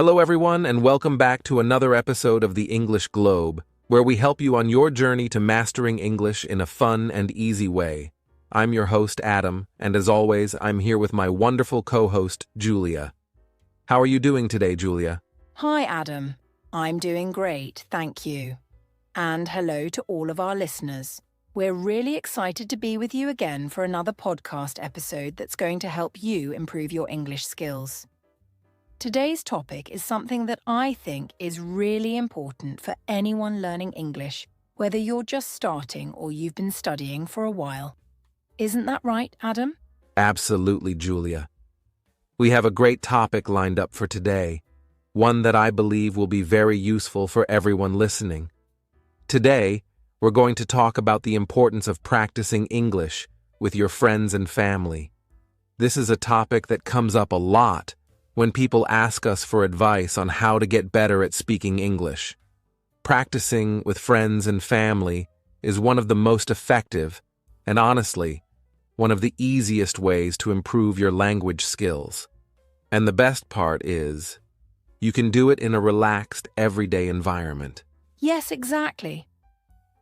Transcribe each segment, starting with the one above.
Hello everyone, and welcome back to another episode of the English Globe, where we help you on your journey to mastering English in a fun and easy way. I'm your host, Adam, and as always, I'm here with my wonderful co-host, Julia. How are you doing today, Julia? Hi, Adam. I'm doing great, thank you. And hello to all of our listeners. We're really excited to be with you again for another podcast episode that's going to help you improve your English skills. Today's topic is something that I think is really important for anyone learning English, whether you're just starting or you've been studying for a while. Isn't that right, Adam? Absolutely, Julia. We have a great topic lined up for today, one that I believe will be very useful for everyone listening. Today, we're going to talk about the importance of practicing English with your friends and family. This is a topic that comes up a lot when people ask us for advice on how to get better at speaking English. Practicing with friends and family is one of the most effective and, honestly, one of the easiest ways to improve your language skills. And the best part is, you can do it in a relaxed, everyday environment. Yes, exactly.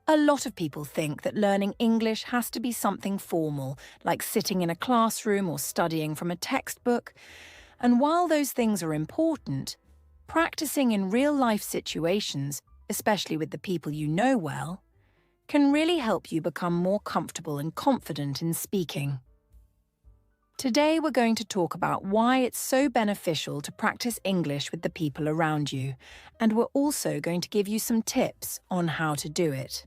A lot of people think that learning English has to be something formal, like sitting in a classroom or studying from a textbook. And while those things are important, practicing in real-life situations, especially with the people you know well, can really help you become more comfortable and confident in speaking. Today we're going to talk about why it's so beneficial to practice English with the people around you, and we're also going to give you some tips on how to do it.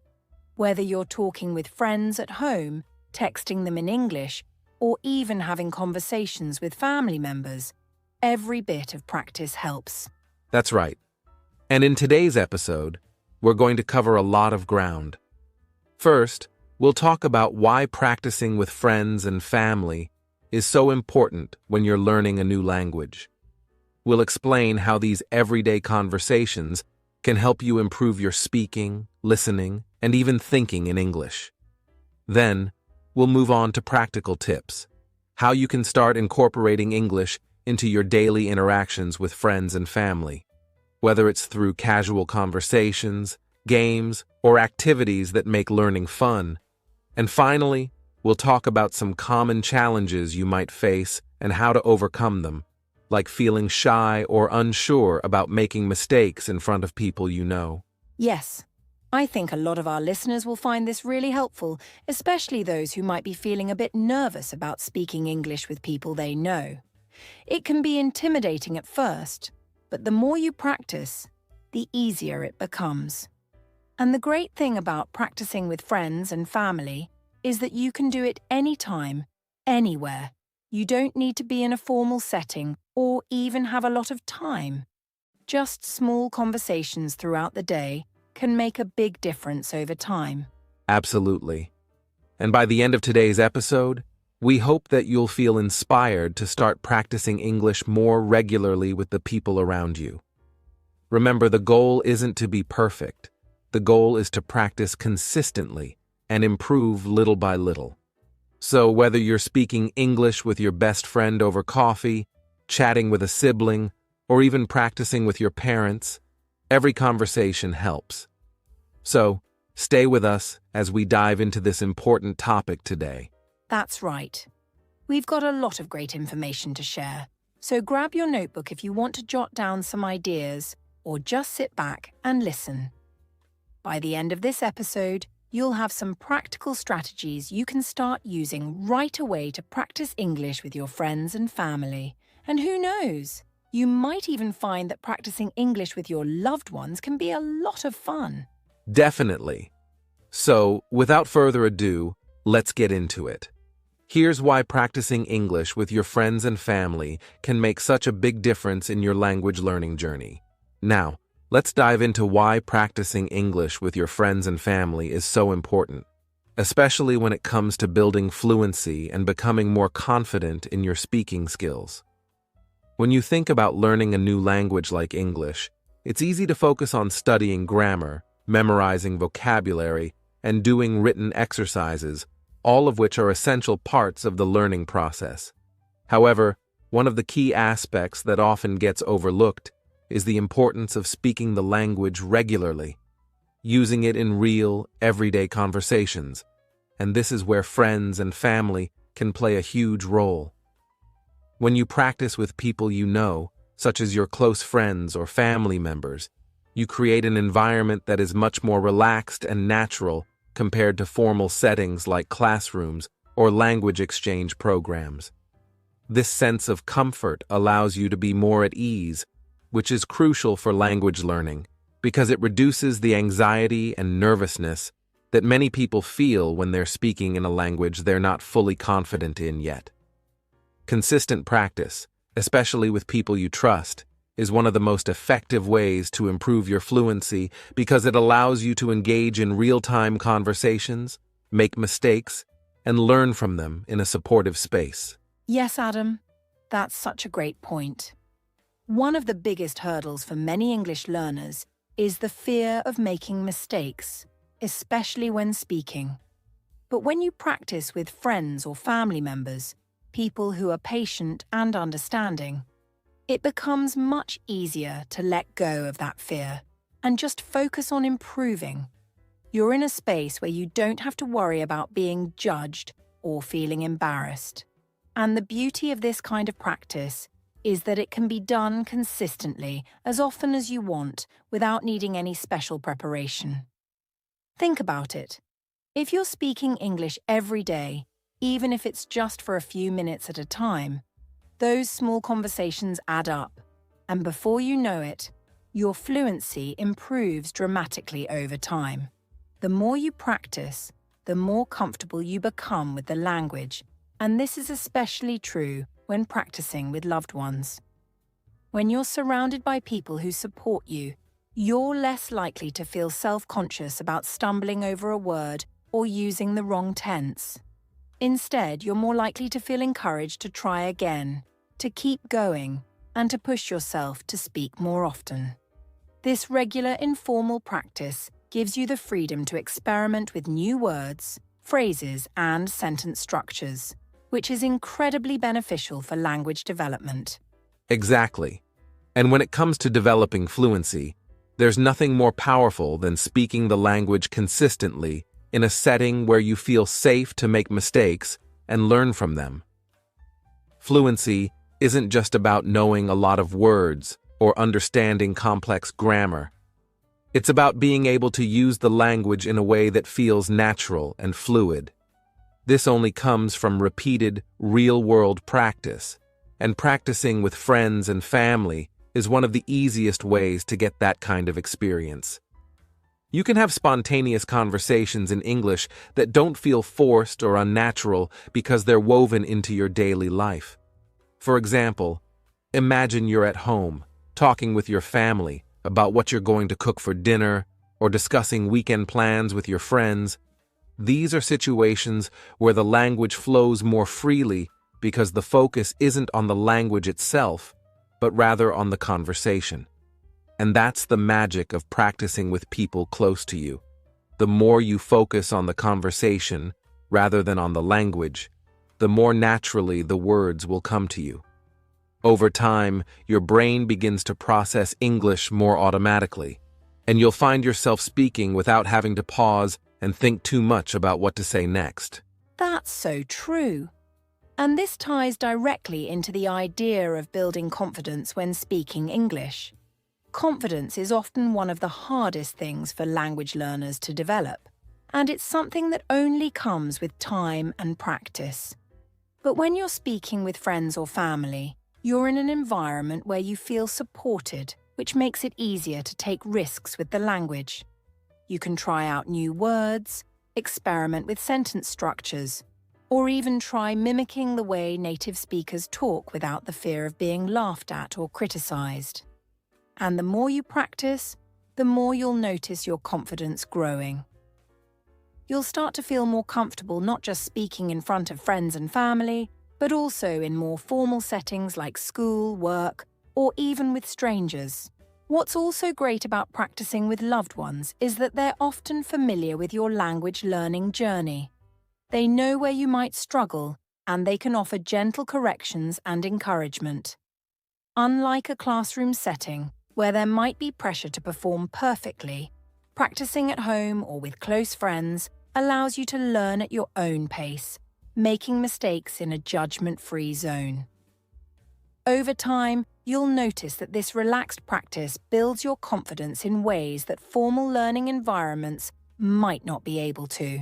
Whether you're talking with friends at home, texting them in English, or even having conversations with family members, every bit of practice helps. That's right. And in today's episode, we're going to cover a lot of ground. First, we'll talk about why practicing with friends and family is so important when you're learning a new language. We'll explain how these everyday conversations can help you improve your speaking, listening, and even thinking in English. Then, we'll move on to practical tips, how you can start incorporating English into your daily interactions with friends and family, whether it's through casual conversations, games, or activities that make learning fun. And finally, we'll talk about some common challenges you might face and how to overcome them, like feeling shy or unsure about making mistakes in front of people you know. Yes, I think a lot of our listeners will find this really helpful, especially those who might be feeling a bit nervous about speaking English with people they know. It can be intimidating at first, but the more you practice, the easier it becomes. And the great thing about practicing with friends and family is that you can do it anytime, anywhere. You don't need to be in a formal setting or even have a lot of time. Just small conversations throughout the day can make a big difference over time. Absolutely. And by the end of today's episode, we hope that you'll feel inspired to start practicing English more regularly with the people around you. Remember, the goal isn't to be perfect. The goal is to practice consistently and improve little by little. So whether you're speaking English with your best friend over coffee, chatting with a sibling, or even practicing with your parents, every conversation helps. So, stay with us as we dive into this important topic today. That's right. We've got a lot of great information to share, so grab your notebook if you want to jot down some ideas, or just sit back and listen. By the end of this episode, you'll have some practical strategies you can start using right away to practice English with your friends and family. And who knows? You might even find that practicing English with your loved ones can be a lot of fun. Definitely. So, without further ado, let's get into it. Here's why practicing English with your friends and family can make such a big difference in your language learning journey. Now, let's dive into why practicing English with your friends and family is so important, especially when it comes to building fluency and becoming more confident in your speaking skills. When you think about learning a new language like English, it's easy to focus on studying grammar, memorizing vocabulary, and doing written exercises, all of which are essential parts of the learning process. However, one of the key aspects that often gets overlooked is the importance of speaking the language regularly, using it in real, everyday conversations, and this is where friends and family can play a huge role. When you practice with people you know, such as your close friends or family members, you create an environment that is much more relaxed and natural compared to formal settings like classrooms or language exchange programs. This sense of comfort allows you to be more at ease, which is crucial for language learning because it reduces the anxiety and nervousness that many people feel when they're speaking in a language they're not fully confident in yet. Consistent practice, especially with people you trust, is one of the most effective ways to improve your fluency because it allows you to engage in real-time conversations, make mistakes, and learn from them in a supportive space. Yes, Adam, that's such a great point. One of the biggest hurdles for many English learners is the fear of making mistakes, especially when speaking. But when you practice with friends or family members, people who are patient and understanding, it becomes much easier to let go of that fear and just focus on improving. You're in a space where you don't have to worry about being judged or feeling embarrassed. And the beauty of this kind of practice is that it can be done consistently as often as you want without needing any special preparation. Think about it. If you're speaking English every day, even if it's just for a few minutes at a time, those small conversations add up, and before you know it, your fluency improves dramatically over time. The more you practice, the more comfortable you become with the language, and this is especially true when practicing with loved ones. When you're surrounded by people who support you, you're less likely to feel self-conscious about stumbling over a word or using the wrong tense. Instead, you're more likely to feel encouraged to try again, to keep going, and to push yourself to speak more often. This regular informal practice gives you the freedom to experiment with new words, phrases, and sentence structures, which is incredibly beneficial for language development. Exactly. And when it comes to developing fluency, there's nothing more powerful than speaking the language consistently in a setting where you feel safe to make mistakes and learn from them. Fluency isn't just about knowing a lot of words or understanding complex grammar. It's about being able to use the language in a way that feels natural and fluid. This only comes from repeated, real-world practice, and practicing with friends and family is one of the easiest ways to get that kind of experience. You can have spontaneous conversations in English that don't feel forced or unnatural because they're woven into your daily life. For example, imagine you're at home, talking with your family about what you're going to cook for dinner or discussing weekend plans with your friends. These are situations where the language flows more freely because the focus isn't on the language itself, but rather on the conversation. And that's the magic of practicing with people close to you. The more you focus on the conversation rather than on the language, the more naturally the words will come to you. Over time, your brain begins to process English more automatically, and you'll find yourself speaking without having to pause and think too much about what to say next. That's so true. And this ties directly into the idea of building confidence when speaking English. Confidence is often one of the hardest things for language learners to develop, and it's something that only comes with time and practice. But when you're speaking with friends or family, you're in an environment where you feel supported, which makes it easier to take risks with the language. You can try out new words, experiment with sentence structures, or even try mimicking the way native speakers talk without the fear of being laughed at or criticized. And the more you practice, the more you'll notice your confidence growing. You'll start to feel more comfortable not just speaking in front of friends and family, but also in more formal settings like school, work, or even with strangers. What's also great about practicing with loved ones is that they're often familiar with your language learning journey. They know where you might struggle, and they can offer gentle corrections and encouragement. Unlike a classroom setting, Where there might be pressure to perform perfectly, practicing at home or with close friends allows you to learn at your own pace, making mistakes in a judgment-free zone. Over time, you'll notice that this relaxed practice builds your confidence in ways that formal learning environments might not be able to.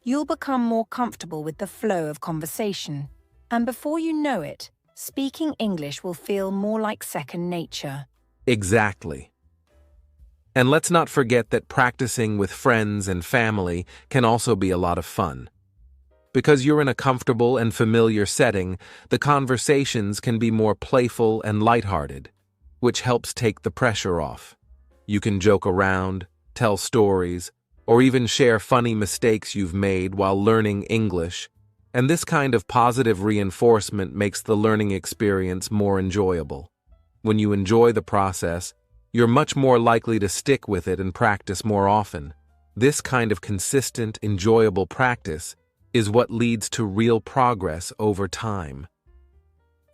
You'll become more comfortable with the flow of conversation, and before you know it, speaking English will feel more like second nature. Exactly. And let's not forget that practicing with friends and family can also be a lot of fun. Because you're in a comfortable and familiar setting, the conversations can be more playful and lighthearted, which helps take the pressure off. You can joke around, tell stories, or even share funny mistakes you've made while learning English, and this kind of positive reinforcement makes the learning experience more enjoyable. When you enjoy the process, you're much more likely to stick with it and practice more often. This kind of consistent, enjoyable practice is what leads to real progress over time.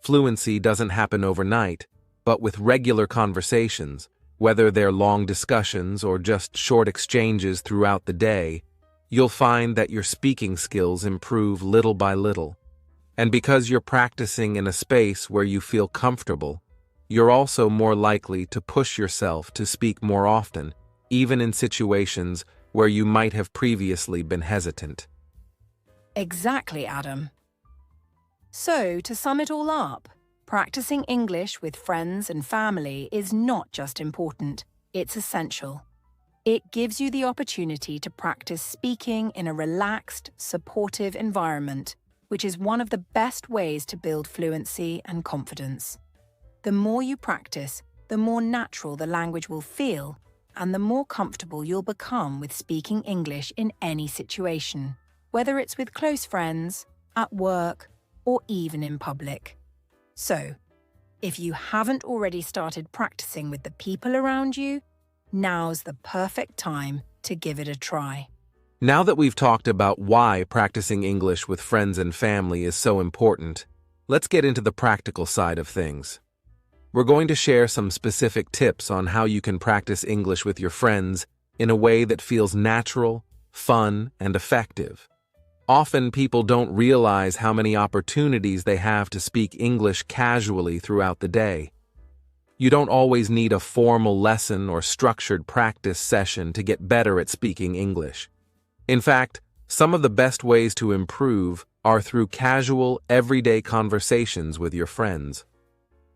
Fluency doesn't happen overnight, but with regular conversations, whether they're long discussions or just short exchanges throughout the day, you'll find that your speaking skills improve little by little. And because you're practicing in a space where you feel comfortable, you're also more likely to push yourself to speak more often, even in situations where you might have previously been hesitant. Exactly, Adam. So, to sum it all up, practicing English with friends and family is not just important, it's essential. It gives you the opportunity to practice speaking in a relaxed, supportive environment, which is one of the best ways to build fluency and confidence. The more you practice, the more natural the language will feel, and the more comfortable you'll become with speaking English in any situation, whether it's with close friends, at work, or even in public. So, if you haven't already started practicing with the people around you, now's the perfect time to give it a try. Now that we've talked about why practicing English with friends and family is so important, let's get into the practical side of things. We're going to share some specific tips on how you can practice English with your friends in a way that feels natural, fun, and effective. Often people don't realize how many opportunities they have to speak English casually throughout the day. You don't always need a formal lesson or structured practice session to get better at speaking English. In fact, some of the best ways to improve are through casual, everyday conversations with your friends.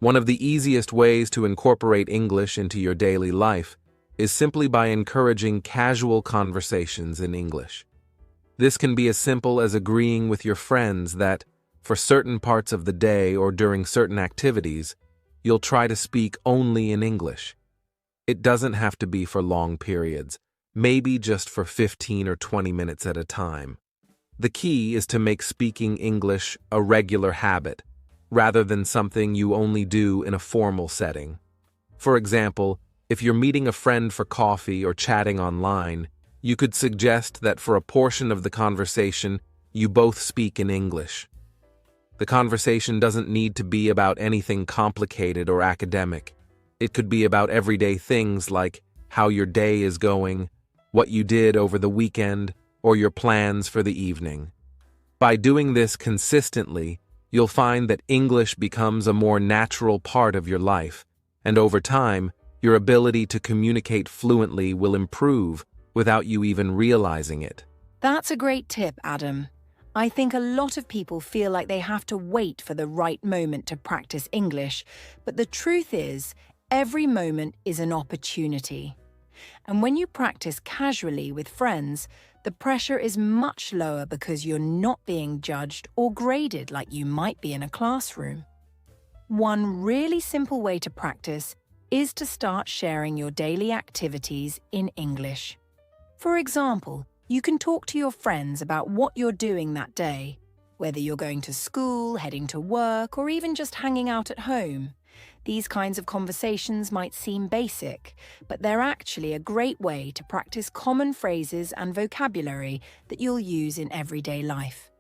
One of the easiest ways to incorporate English into your daily life is simply by encouraging casual conversations in English. This can be as simple as agreeing with your friends that, for certain parts of the day or during certain activities, you'll try to speak only in English. It doesn't have to be for long periods, maybe just for 15 or 20 minutes at a time. The key is to make speaking English a regular habit, rather than something you only do in a formal setting. For example, if you're meeting a friend for coffee or chatting online, you could suggest that for a portion of the conversation, you both speak in English. The conversation doesn't need to be about anything complicated or academic. It could be about everyday things like how your day is going, what you did over the weekend, or your plans for the evening. By doing this consistently, you'll find that English becomes a more natural part of your life, and over time, your ability to communicate fluently will improve without you even realizing it. That's a great tip, Adam. I think a lot of people feel like they have to wait for the right moment to practice English, but the truth is, every moment is an opportunity. And when you practice casually with friends, the pressure is much lower because you're not being judged or graded like you might be in a classroom. One really simple way to practice is to start sharing your daily activities in English. For example, you can talk to your friends about what you're doing that day, whether you're going to school, heading to work, or even just hanging out at home. These kinds of conversations might seem basic, but they're actually a great way to practice common phrases and vocabulary that you'll use in everyday life.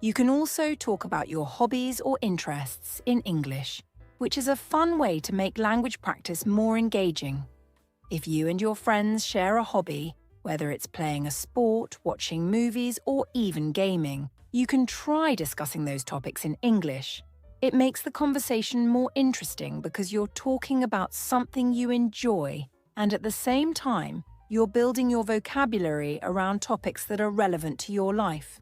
You can also talk about your hobbies or interests in English. which is a fun way to make language practice more engaging. If you and your friends share a hobby, whether it's playing a sport, watching movies, or even gaming, you can try discussing those topics in English. It makes the conversation more interesting because you're talking about something you enjoy, and at the same time, you're building your vocabulary around topics that are relevant to your life.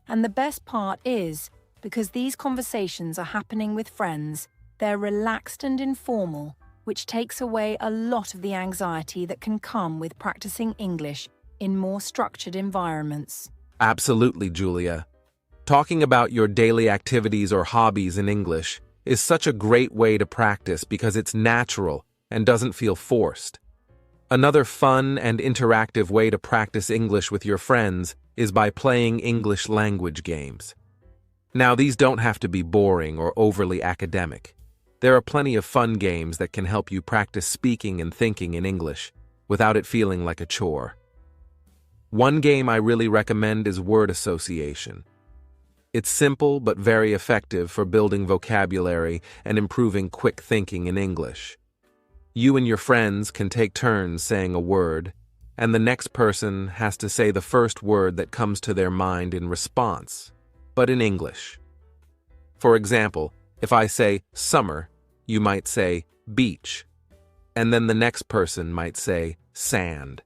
And the best part is, because these conversations are happening with friends, they're relaxed and informal, which takes away a lot of the anxiety that can come with practicing English in more structured environments. Absolutely, Julia. Talking about your daily activities or hobbies in English is such a great way to practice because it's natural and doesn't feel forced. Another fun and interactive way to practice English with your friends is by playing English language games. Now, these don't have to be boring or overly academic. There are plenty of fun games that can help you practice speaking and thinking in English without it feeling like a chore. One game I really recommend is word association. It's simple but very effective for building vocabulary and improving quick thinking in English. You and your friends can take turns saying a word, and the next person has to say the first word that comes to their mind in response, but in English. For example, if I say summer, you might say beach, and then the next person might say sand.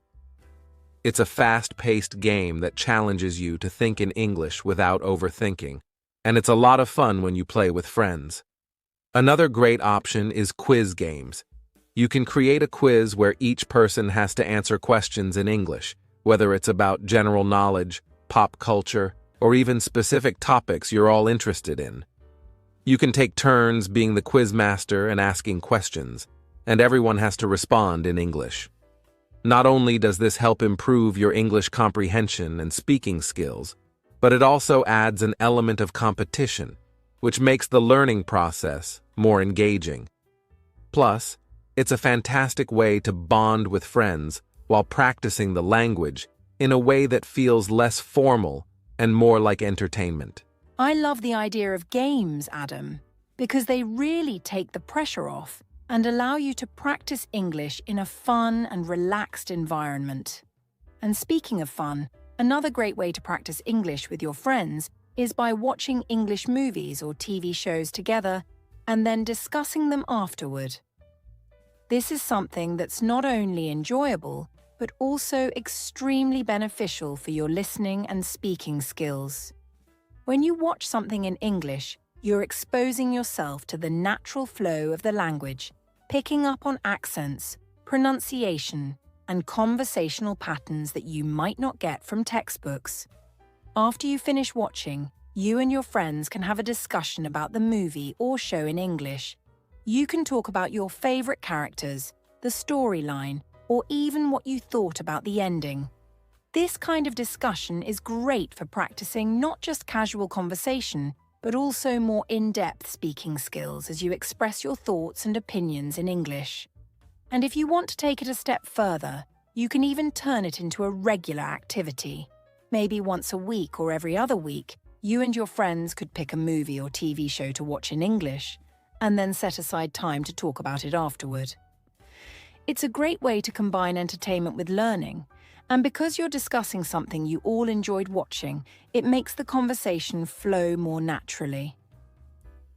It's a fast-paced game that challenges you to think in English without overthinking, and it's a lot of fun when you play with friends. Another great option is quiz games. You can create a quiz where each person has to answer questions in English, whether it's about general knowledge, pop culture, or even specific topics you're all interested in. You can take turns being the quiz master and asking questions, and everyone has to respond in English. Not only does this help improve your English comprehension and speaking skills, but it also adds an element of competition, which makes the learning process more engaging. Plus, it's a fantastic way to bond with friends while practicing the language in a way that feels less formal and more like entertainment. I love the idea of games, Adam, because they really take the pressure off and allow you to practice English in a fun and relaxed environment. And speaking of fun, another great way to practice English with your friends is by watching English movies or TV shows together and then discussing them afterward. This is something that's not only enjoyable, but also extremely beneficial for your listening and speaking skills. When you watch something in English, you're exposing yourself to the natural flow of the language, picking up on accents, pronunciation, and conversational patterns that you might not get from textbooks. After you finish watching, you and your friends can have a discussion about the movie or show in English. You can talk about your favorite characters, the storyline, or even what you thought about the ending. This kind of discussion is great for practicing not just casual conversation, but also more in-depth speaking skills as you express your thoughts and opinions in English. And if you want to take it a step further, you can even turn it into a regular activity. Maybe once a week or every other week, you and your friends could pick a movie or TV show to watch in English, and then set aside time to talk about it afterward. It's a great way to combine entertainment with learning, and because you're discussing something you all enjoyed watching, it makes the conversation flow more naturally.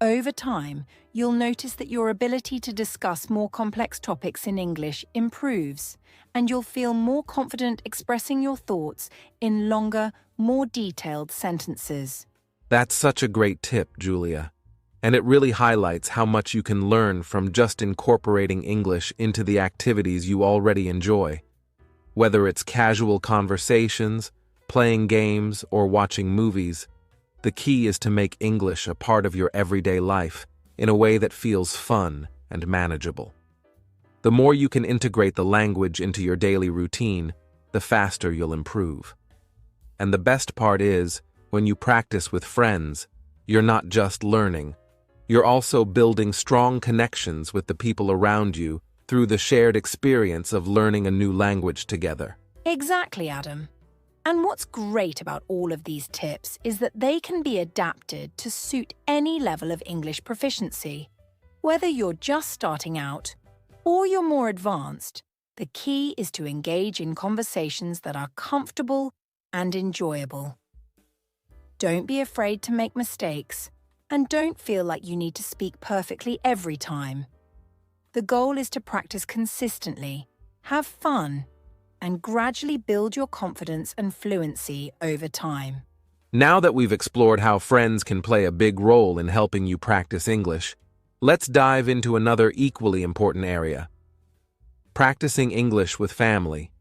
Over time, you'll notice that your ability to discuss more complex topics in English improves, and you'll feel more confident expressing your thoughts in longer, more detailed sentences. That's such a great tip, Julia. And it really highlights how much you can learn from just incorporating English into the activities you already enjoy. Whether it's casual conversations, playing games, or watching movies, the key is to make English a part of your everyday life in a way that feels fun and manageable. The more you can integrate the language into your daily routine, the faster you'll improve. And the best part is, when you practice with friends, you're not just learning. You're also building strong connections with the people around you through the shared experience of learning a new language together. Exactly, Adam. And what's great about all of these tips is that they can be adapted to suit any level of English proficiency. Whether you're just starting out or you're more advanced, the key is to engage in conversations that are comfortable and enjoyable. Don't be afraid to make mistakes, and don't feel like you need to speak perfectly every time. The goal is to practice consistently, have fun, and gradually build your confidence and fluency over time. Now that we've explored how friends can play a big role in helping you practice English, let's dive into another equally important area: practicing English with family.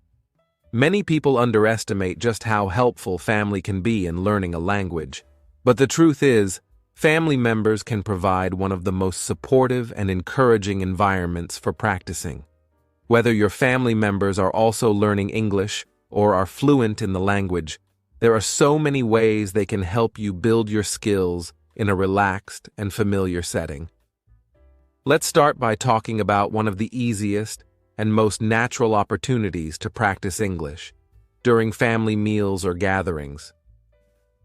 Many people underestimate just how helpful family can be in learning a language. But the truth is, family members can provide one of the most supportive and encouraging environments for practicing. Whether your family members are also learning English or are fluent in the language, there are so many ways they can help you build your skills in a relaxed and familiar setting. Let's start by talking about one of the easiest and most natural opportunities to practice English: during family meals or gatherings.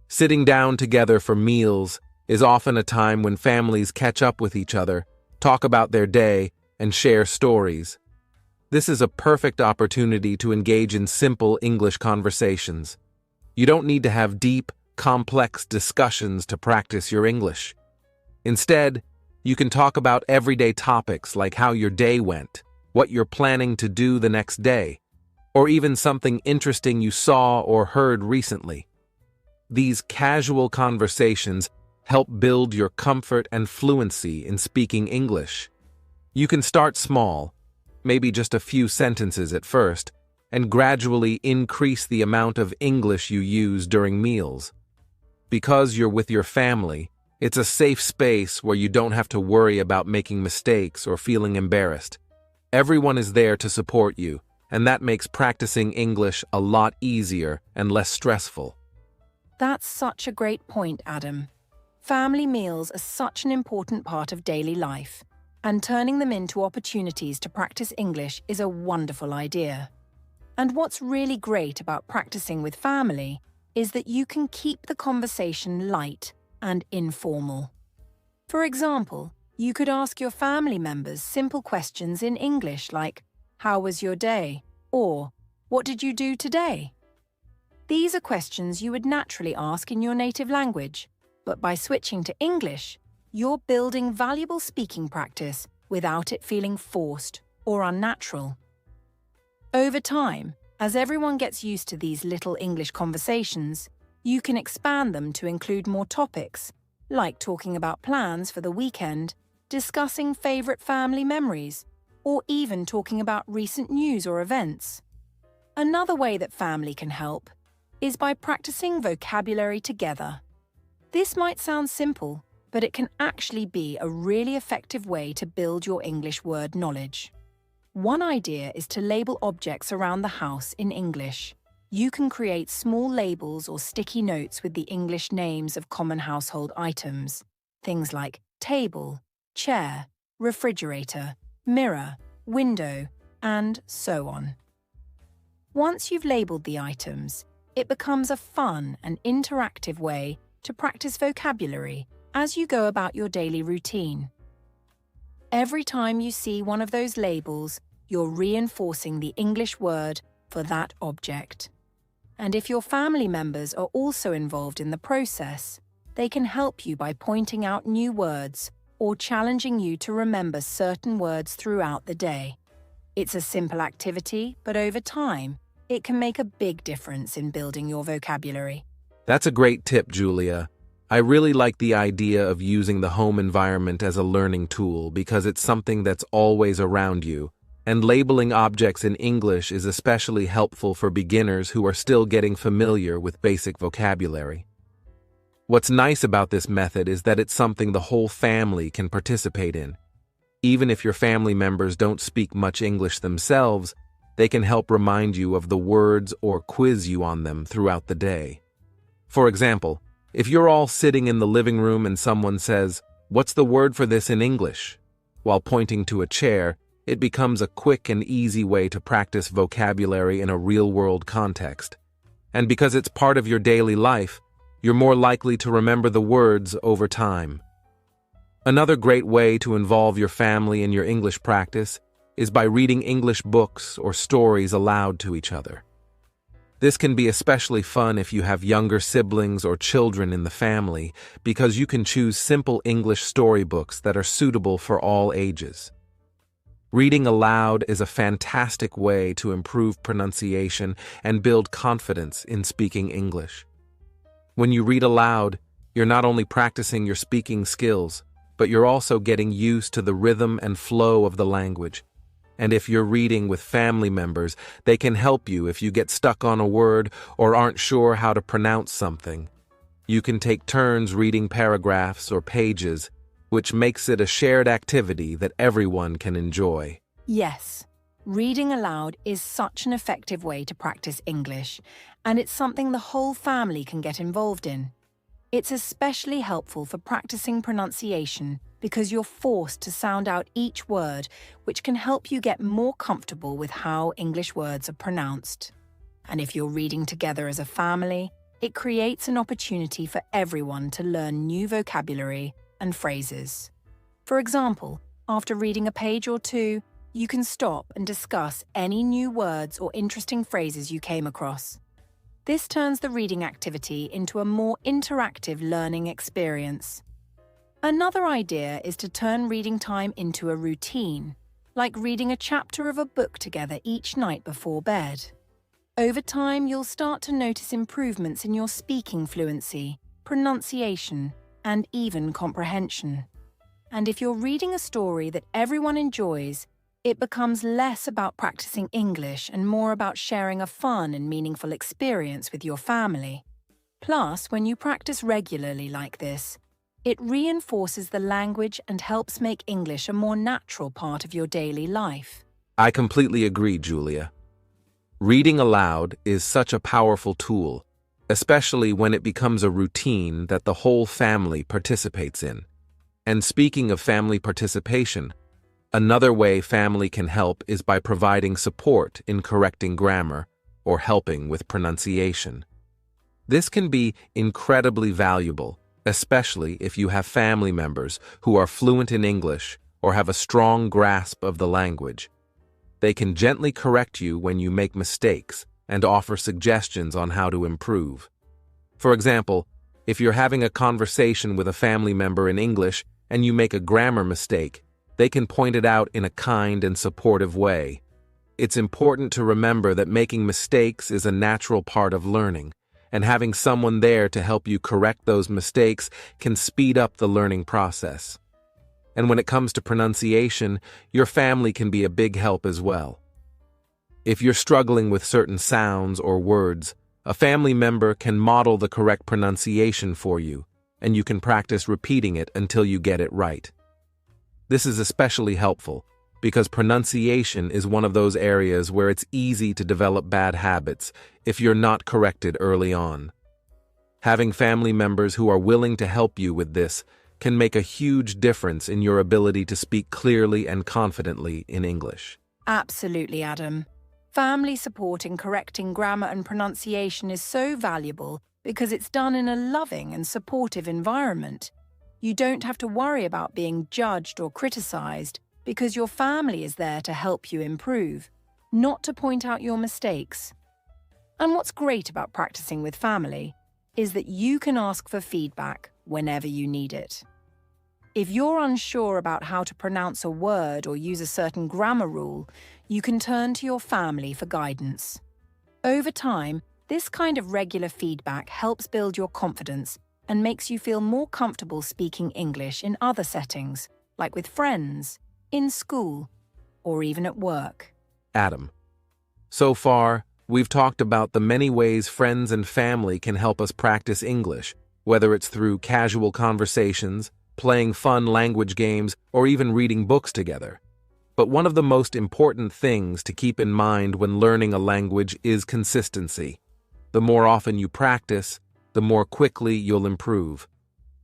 Sitting down together for meals is often a time when families catch up with each other, talk about their day, and share stories. This is a perfect opportunity to engage in simple English conversations. You don't need to have deep, complex discussions to practice your English. Instead, you can talk about everyday topics like how your day went, what you're planning to do the next day, or even something interesting you saw or heard recently. These casual conversations help build your comfort and fluency in speaking English. You can start small, maybe just a few sentences at first, and gradually increase the amount of English you use during meals. Because you're with your family, it's a safe space where you don't have to worry about making mistakes or feeling embarrassed. Everyone is there to support you, and that makes practicing English a lot easier and less stressful. That's such a great point, Adam. Family meals are such an important part of daily life, and turning them into opportunities to practice English is a wonderful idea. And what's really great about practicing with family is that you can keep the conversation light and informal. For example, you could ask your family members simple questions in English like, "How was your day?" or "What did you do today?" These are questions you would naturally ask in your native language, but by switching to English, you're building valuable speaking practice without it feeling forced or unnatural. Over time, as everyone gets used to these little English conversations, you can expand them to include more topics, like talking about plans for the weekend, discussing favorite family memories, or even talking about recent news or events. Another way that family can help is by practicing vocabulary together. This might sound simple, but it can actually be a really effective way to build your English word knowledge. One idea is to label objects around the house in English. You can create small labels or sticky notes with the English names of common household items, things like table, chair, refrigerator, mirror, window, and so on. Once you've labeled the items, it becomes a fun and interactive way to practice vocabulary as you go about your daily routine. Every time you see one of those labels, you're reinforcing the English word for that object. And if your family members are also involved in the process, they can help you by pointing out new words or challenging you to remember certain words throughout the day. It's a simple activity, but over time, it can make a big difference in building your vocabulary. That's a great tip, Julia. I really like the idea of using the home environment as a learning tool because it's something that's always around you, and labeling objects in English is especially helpful for beginners who are still getting familiar with basic vocabulary. What's nice about this method is that it's something the whole family can participate in. Even if your family members don't speak much English themselves, they can help remind you of the words or quiz you on them throughout the day. For example, if you're all sitting in the living room and someone says, "What's the word for this in English?" while pointing to a chair, it becomes a quick and easy way to practice vocabulary in a real-world context. And because it's part of your daily life, you're more likely to remember the words over time. Another great way to involve your family in your English practice is by reading English books or stories aloud to each other. This can be especially fun if you have younger siblings or children in the family, because you can choose simple English storybooks that are suitable for all ages. Reading aloud is a fantastic way to improve pronunciation and build confidence in speaking English. When you read aloud, you're not only practicing your speaking skills, but you're also getting used to the rhythm and flow of the language. And if you're reading with family members, they can help you if you get stuck on a word or aren't sure how to pronounce something. You can take turns reading paragraphs or pages, which makes it a shared activity that everyone can enjoy. Yes, reading aloud is such an effective way to practice English, and it's something the whole family can get involved in. It's especially helpful for practicing pronunciation because you're forced to sound out each word, which can help you get more comfortable with how English words are pronounced. And if you're reading together as a family, it creates an opportunity for everyone to learn new vocabulary and phrases. For example, after reading a page or two, you can stop and discuss any new words or interesting phrases you came across. This turns the reading activity into a more interactive learning experience. Another idea is to turn reading time into a routine, like reading a chapter of a book together each night before bed. Over time, you'll start to notice improvements in your speaking fluency, pronunciation, and even comprehension. And if you're reading a story that everyone enjoys, it becomes less about practicing English and more about sharing a fun and meaningful experience with your family. Plus, when you practice regularly like this, it reinforces the language and helps make English a more natural part of your daily life. I completely agree, Julia. Reading aloud is such a powerful tool, especially when it becomes a routine that the whole family participates in. And speaking of family participation, another way family can help is by providing support in correcting grammar or helping with pronunciation. This can be incredibly valuable, especially if you have family members who are fluent in English or have a strong grasp of the language. They can gently correct you when you make mistakes and offer suggestions on how to improve. For example, if you're having a conversation with a family member in English and you make a grammar mistake, they can point it out in a kind and supportive way. It's important to remember that making mistakes is a natural part of learning, and having someone there to help you correct those mistakes can speed up the learning process. And when it comes to pronunciation, your family can be a big help as well. If you're struggling with certain sounds or words, a family member can model the correct pronunciation for you, and you can practice repeating it until you get it right. This is especially helpful because pronunciation is one of those areas where it's easy to develop bad habits if you're not corrected early on. Having family members who are willing to help you with this can make a huge difference in your ability to speak clearly and confidently in English. Absolutely, Adam. Family support in correcting grammar and pronunciation is so valuable because it's done in a loving and supportive environment. You don't have to worry about being judged or criticized because your family is there to help you improve, not to point out your mistakes. And what's great about practicing with family is that you can ask for feedback whenever you need it. If you're unsure about how to pronounce a word or use a certain grammar rule, you can turn to your family for guidance. Over time, this kind of regular feedback helps build your confidence and makes you feel more comfortable speaking English in other settings, like with friends, in school, or even at work. Adam, so far, we've talked about the many ways friends and family can help us practice English, whether it's through casual conversations, playing fun language games, or even reading books together. But one of the most important things to keep in mind when learning a language is consistency. The more often you practice, the more quickly you'll improve.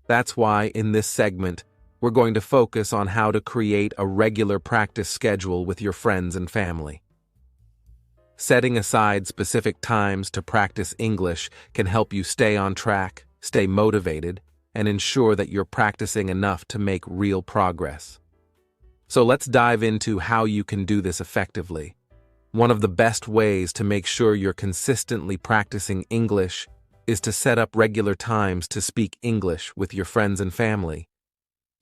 That's why, in this segment, we're going to focus on how to create a regular practice schedule with your friends and family. Setting aside specific times to practice English can help you stay on track, stay motivated, and ensure that you're practicing enough to make real progress. So let's dive into how you can do this effectively. One of the best ways to make sure you're consistently practicing English is to set up regular times to speak English with your friends and family.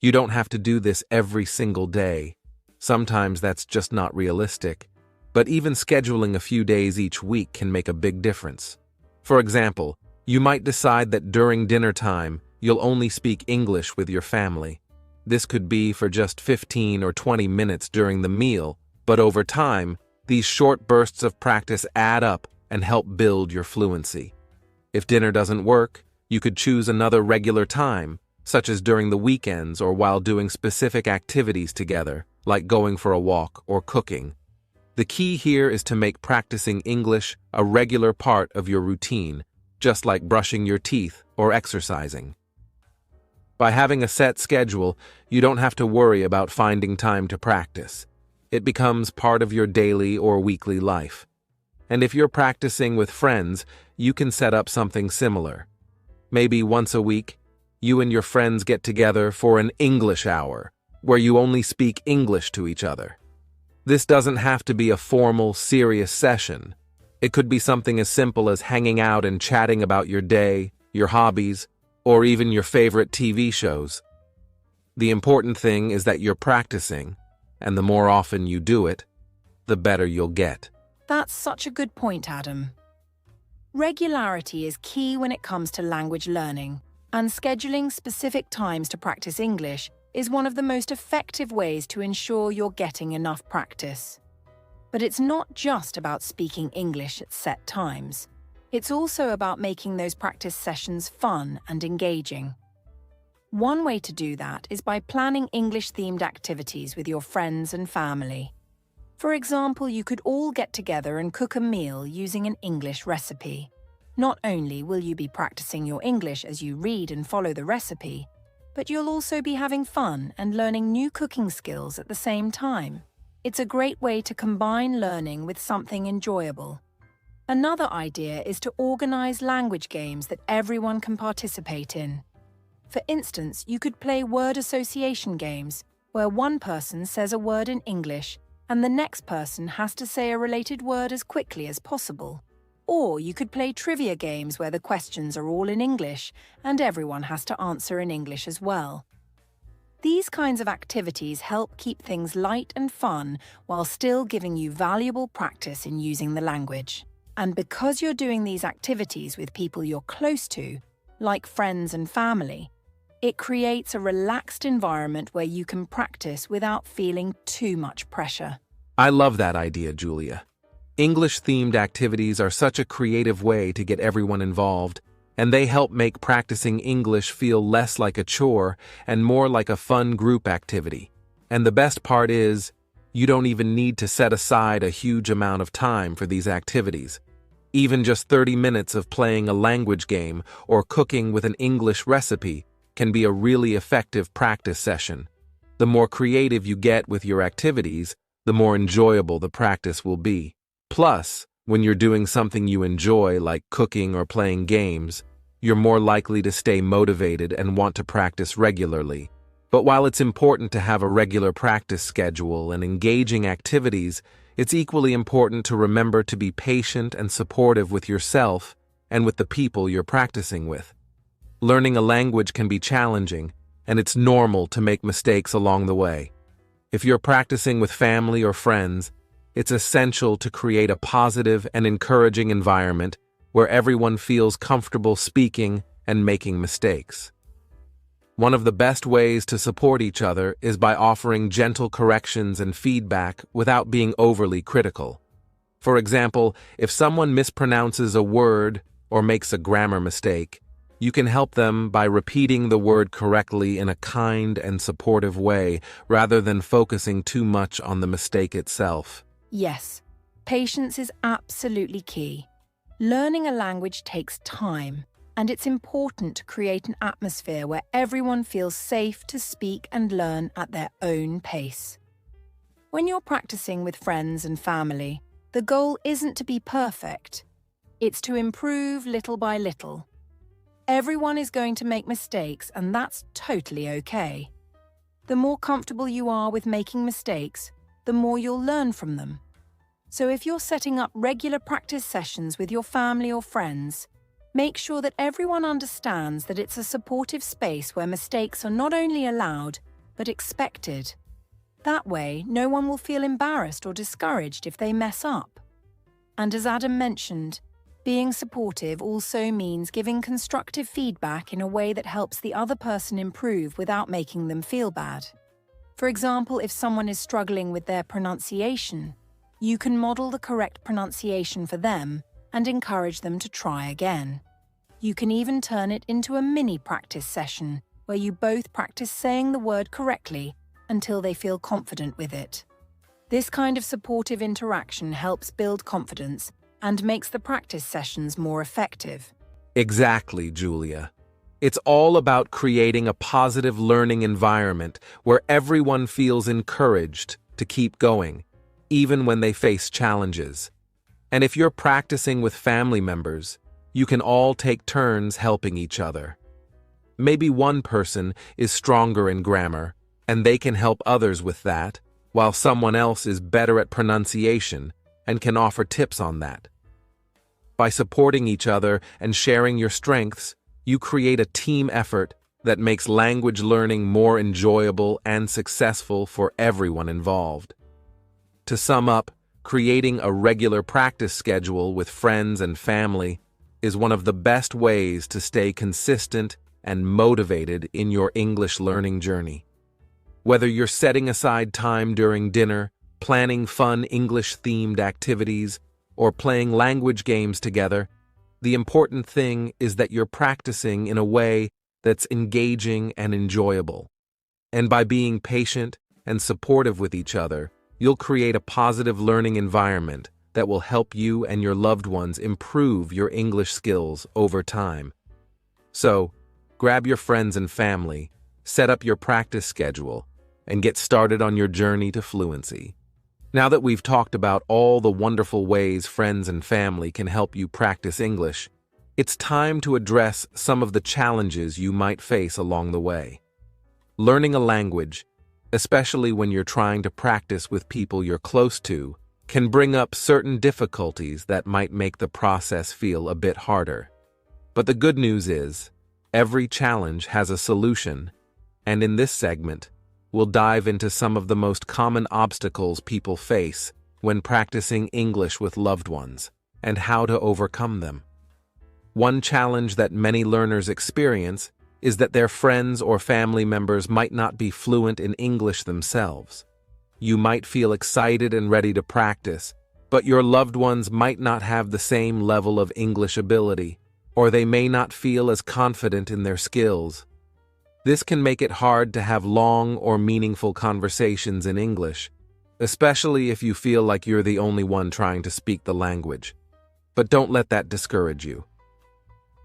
You don't have to do this every single day. Sometimes that's just not realistic, but even scheduling a few days each week can make a big difference. For example, you might decide that during dinner time, you'll only speak English with your family. This could be for just 15 or 20 minutes during the meal, but over time, these short bursts of practice add up and help build your fluency. If dinner doesn't work, you could choose another regular time, such as during the weekends or while doing specific activities together, like going for a walk or cooking. The key here is to make practicing English a regular part of your routine, just like brushing your teeth or exercising. By having a set schedule, you don't have to worry about finding time to practice. It becomes part of your daily or weekly life. And if you're practicing with friends, you can set up something similar. Maybe once a week, you and your friends get together for an English hour, where you only speak English to each other. This doesn't have to be a formal, serious session. It could be something as simple as hanging out and chatting about your day, your hobbies, or even your favorite TV shows. The important thing is that you're practicing, and the more often you do it, the better you'll get. That's such a good point, Adam. Regularity is key when it comes to language learning, and scheduling specific times to practice English is one of the most effective ways to ensure you're getting enough practice. But it's not just about speaking English at set times. It's also about making those practice sessions fun and engaging. One way to do that is by planning English-themed activities with your friends and family. For example, you could all get together and cook a meal using an English recipe. Not only will you be practicing your English as you read and follow the recipe, but you'll also be having fun and learning new cooking skills at the same time. It's a great way to combine learning with something enjoyable. Another idea is to organize language games that everyone can participate in. For instance, you could play word association games, where one person says a word in English and the next person has to say a related word as quickly as possible. Or you could play trivia games where the questions are all in English and everyone has to answer in English as well. These kinds of activities help keep things light and fun while still giving you valuable practice in using the language. And because you're doing these activities with people you're close to, like friends and family, it creates a relaxed environment where you can practice without feeling too much pressure. I love that idea, Julia. English-themed activities are such a creative way to get everyone involved, and they help make practicing English feel less like a chore and more like a fun group activity. And the best part is, you don't even need to set aside a huge amount of time for these activities. Even just 30 minutes of playing a language game or cooking with an English recipe can be a really effective practice session. The more creative you get with your activities, the more enjoyable the practice will be. Plus, when you're doing something you enjoy, like cooking or playing games, you're more likely to stay motivated and want to practice regularly. But while it's important to have a regular practice schedule and engaging activities, it's equally important to remember to be patient and supportive with yourself and with the people you're practicing with. Learning a language can be challenging, and it's normal to make mistakes along the way. If you're practicing with family or friends, it's essential to create a positive and encouraging environment where everyone feels comfortable speaking and making mistakes. One of the best ways to support each other is by offering gentle corrections and feedback without being overly critical. For example, if someone mispronounces a word or makes a grammar mistake, you can help them by repeating the word correctly in a kind and supportive way rather than focusing too much on the mistake itself. Yes, patience is absolutely key. Learning a language takes time, and it's important to create an atmosphere where everyone feels safe to speak and learn at their own pace. When you're practicing with friends and family, the goal isn't to be perfect. It's to improve little by little. Everyone is going to make mistakes, and that's totally okay. The more comfortable you are with making mistakes, the more you'll learn from them. So if you're setting up regular practice sessions with your family or friends, make sure that everyone understands that it's a supportive space where mistakes are not only allowed, but expected. That way, no one will feel embarrassed or discouraged if they mess up. And as Adam mentioned, being supportive also means giving constructive feedback in a way that helps the other person improve without making them feel bad. For example, if someone is struggling with their pronunciation, you can model the correct pronunciation for them and encourage them to try again. You can even turn it into a mini practice session where you both practice saying the word correctly until they feel confident with it. This kind of supportive interaction helps build confidence and makes the practice sessions more effective. Exactly, Julia. It's all about creating a positive learning environment where everyone feels encouraged to keep going, even when they face challenges. And if you're practicing with family members, you can all take turns helping each other. Maybe one person is stronger in grammar, and they can help others with that, while someone else is better at pronunciation and can offer tips on that. By supporting each other and sharing your strengths, you create a team effort that makes language learning more enjoyable and successful for everyone involved. To sum up, creating a regular practice schedule with friends and family is one of the best ways to stay consistent and motivated in your English learning journey. Whether you're setting aside time during dinner, planning fun English-themed activities, or playing language games together, the important thing is that you're practicing in a way that's engaging and enjoyable. And by being patient and supportive with each other, you'll create a positive learning environment that will help you and your loved ones improve your English skills over time. So, grab your friends and family, set up your practice schedule, and get started on your journey to fluency. Now that we've talked about all the wonderful ways friends and family can help you practice English, it's time to address some of the challenges you might face along the way. Learning a language, especially when you're trying to practice with people you're close to, can bring up certain difficulties that might make the process feel a bit harder. But the good news is, every challenge has a solution, and in this segment, we'll dive into some of the most common obstacles people face when practicing English with loved ones, and how to overcome them. One challenge that many learners experience is that their friends or family members might not be fluent in English themselves. You might feel excited and ready to practice, but your loved ones might not have the same level of English ability, or they may not feel as confident in their skills. This can make it hard to have long or meaningful conversations in English, especially if you feel like you're the only one trying to speak the language. But don't let that discourage you.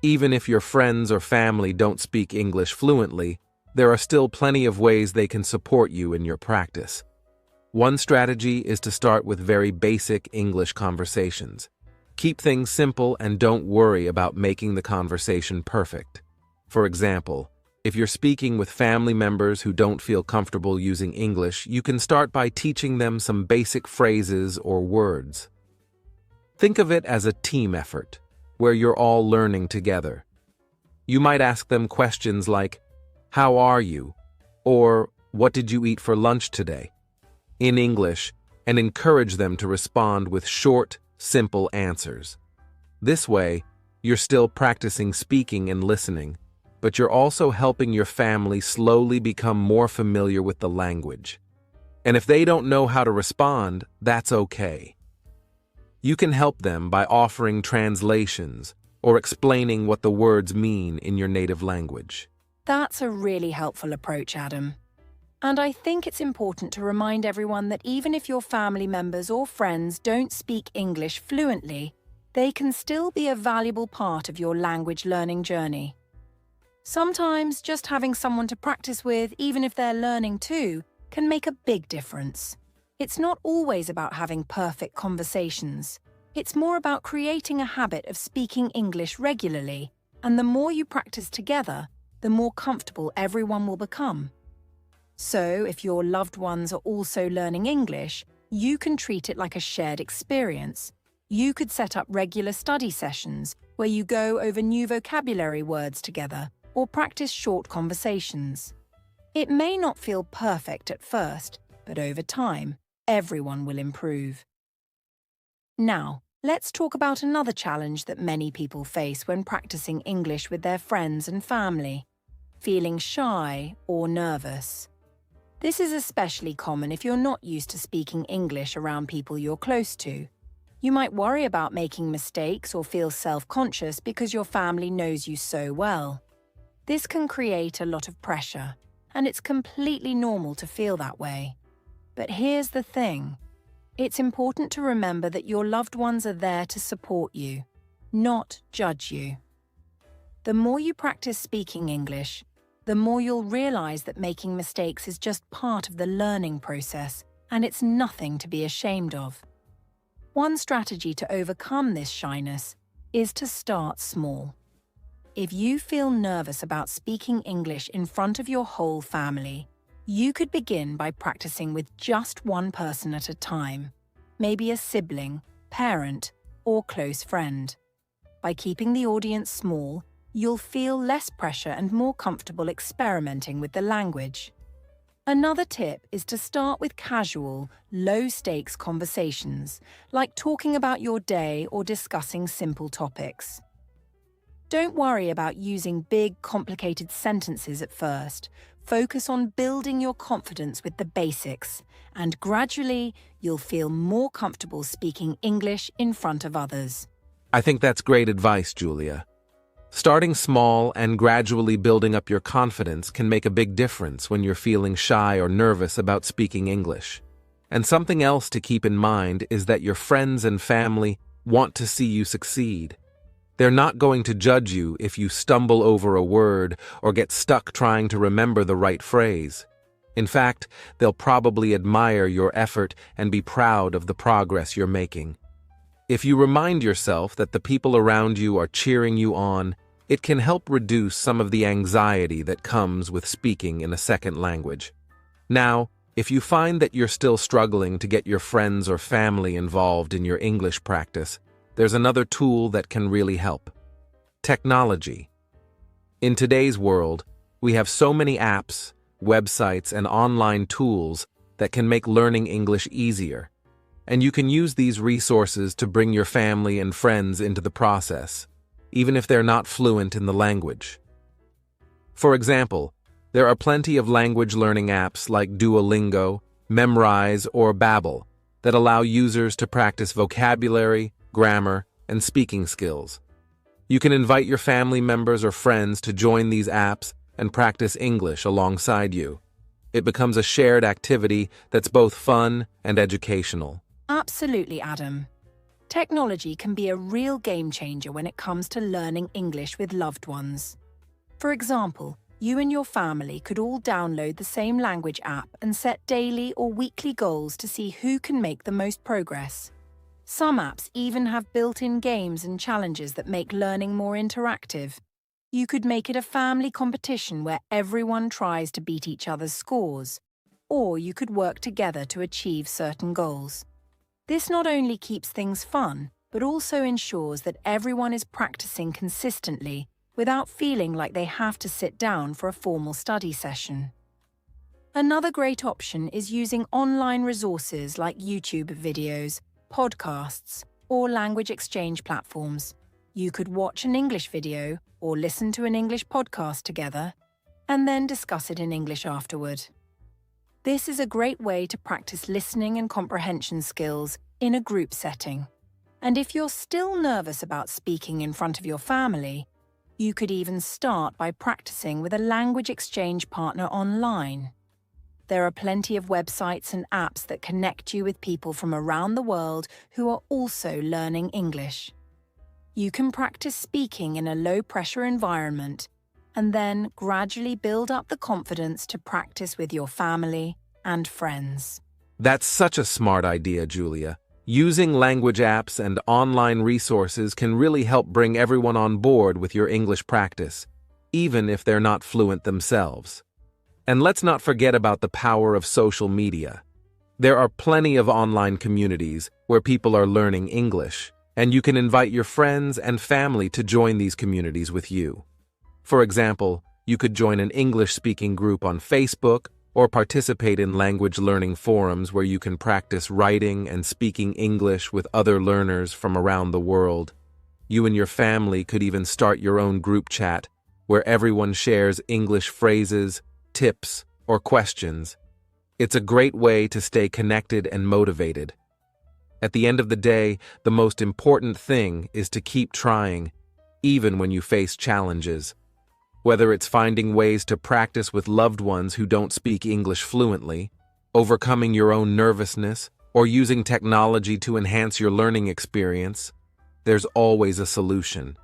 Even if your friends or family don't speak English fluently, there are still plenty of ways they can support you in your practice. One strategy is to start with very basic English conversations. Keep things simple and don't worry about making the conversation perfect. For example, if you're speaking with family members who don't feel comfortable using English, you can start by teaching them some basic phrases or words. Think of it as a team effort, where you're all learning together. You might ask them questions like, "How are you?" or "What did you eat for lunch today?" in English, and encourage them to respond with short, simple answers. This way, you're still practicing speaking and listening, but you're also helping your family slowly become more familiar with the language. And if they don't know how to respond, that's okay. You can help them by offering translations or explaining what the words mean in your native language. That's a really helpful approach, Adam. And I think it's important to remind everyone that even if your family members or friends don't speak English fluently, they can still be a valuable part of your language learning journey. Sometimes just having someone to practice with, even if they're learning too, can make a big difference. It's not always about having perfect conversations. It's more about creating a habit of speaking English regularly, And the more you practice together, the more comfortable everyone will become. So, if your loved ones are also learning English, you can treat it like a shared experience. You could set up regular study sessions where you go over new vocabulary words together or practice short conversations. It may not feel perfect at first, but over time, everyone will improve. Now, let's talk about another challenge that many people face when practicing English with their friends and family: feeling shy or nervous. This is especially common if you're not used to speaking English around people you're close to. You might worry about making mistakes or feel self-conscious because your family knows you so well. This can create a lot of pressure, and it's completely normal to feel that way. But here's the thing. It's important to remember that your loved ones are there to support you, not judge you. The more you practice speaking English, the more you'll realize that making mistakes is just part of the learning process, and it's nothing to be ashamed of. One strategy to overcome this shyness is to start small. If you feel nervous about speaking English in front of your whole family, you could begin by practicing with just one person at a time, maybe a sibling, parent, or close friend. By keeping the audience small, you'll feel less pressure and more comfortable experimenting with the language. Another tip is to start with casual, low-stakes conversations, like talking about your day or discussing simple topics. Don't worry about using big, complicated sentences at first. Focus on building your confidence with the basics, and gradually, you'll feel more comfortable speaking English in front of others. I think that's great advice, Julia. Starting small and gradually building up your confidence can make a big difference when you're feeling shy or nervous about speaking English. And something else to keep in mind is that your friends and family want to see you succeed. They're not going to judge you if you stumble over a word or get stuck trying to remember the right phrase. In fact, they'll probably admire your effort and be proud of the progress you're making. If you remind yourself that the people around you are cheering you on, it can help reduce some of the anxiety that comes with speaking in a second language. Now, if you find that you're still struggling to get your friends or family involved in your English practice, there's another tool that can really help: technology. In today's world, we have so many apps, websites, and online tools that can make learning English easier. And you can use these resources to bring your family and friends into the process, even if they're not fluent in the language. For example, there are plenty of language learning apps like Duolingo, Memrise, or Babbel that allow users to practice vocabulary, grammar, and speaking skills. You can invite your family members or friends to join these apps and practice English alongside you. It becomes a shared activity that's both fun and educational. Absolutely, Adam. Technology can be a real game changer when it comes to learning English with loved ones. For example, you and your family could all download the same language app and set daily or weekly goals to see who can make the most progress. Some apps even have built-in games and challenges that make learning more interactive. You could make it a family competition where everyone tries to beat each other's scores, or you could work together to achieve certain goals. This not only keeps things fun, but also ensures that everyone is practicing consistently without feeling like they have to sit down for a formal study session. Another great option is using online resources like YouTube videos, podcasts, or language exchange platforms. You could watch an English video or listen to an English podcast together, and then discuss it in English afterward. This is a great way to practice listening and comprehension skills in a group setting. And if you're still nervous about speaking in front of your family, you could even start by practicing with a language exchange partner online. There are plenty of websites and apps that connect you with people from around the world who are also learning English. You can practice speaking in a low-pressure environment and then gradually build up the confidence to practice with your family and friends. That's such a smart idea, Julia. Using language apps and online resources can really help bring everyone on board with your English practice, even if they're not fluent themselves. And let's not forget about the power of social media. There are plenty of online communities where people are learning English, and you can invite your friends and family to join these communities with you. For example, you could join an English-speaking group on Facebook or participate in language learning forums where you can practice writing and speaking English with other learners from around the world. You and your family could even start your own group chat where everyone shares English phrases, tips, or questions. It's a great way to stay connected and motivated. At the end of the day, the most important thing is to keep trying, even when you face challenges. Whether it's finding ways to practice with loved ones who don't speak English fluently, overcoming your own nervousness, or using technology to enhance your learning experience, there's always a solution.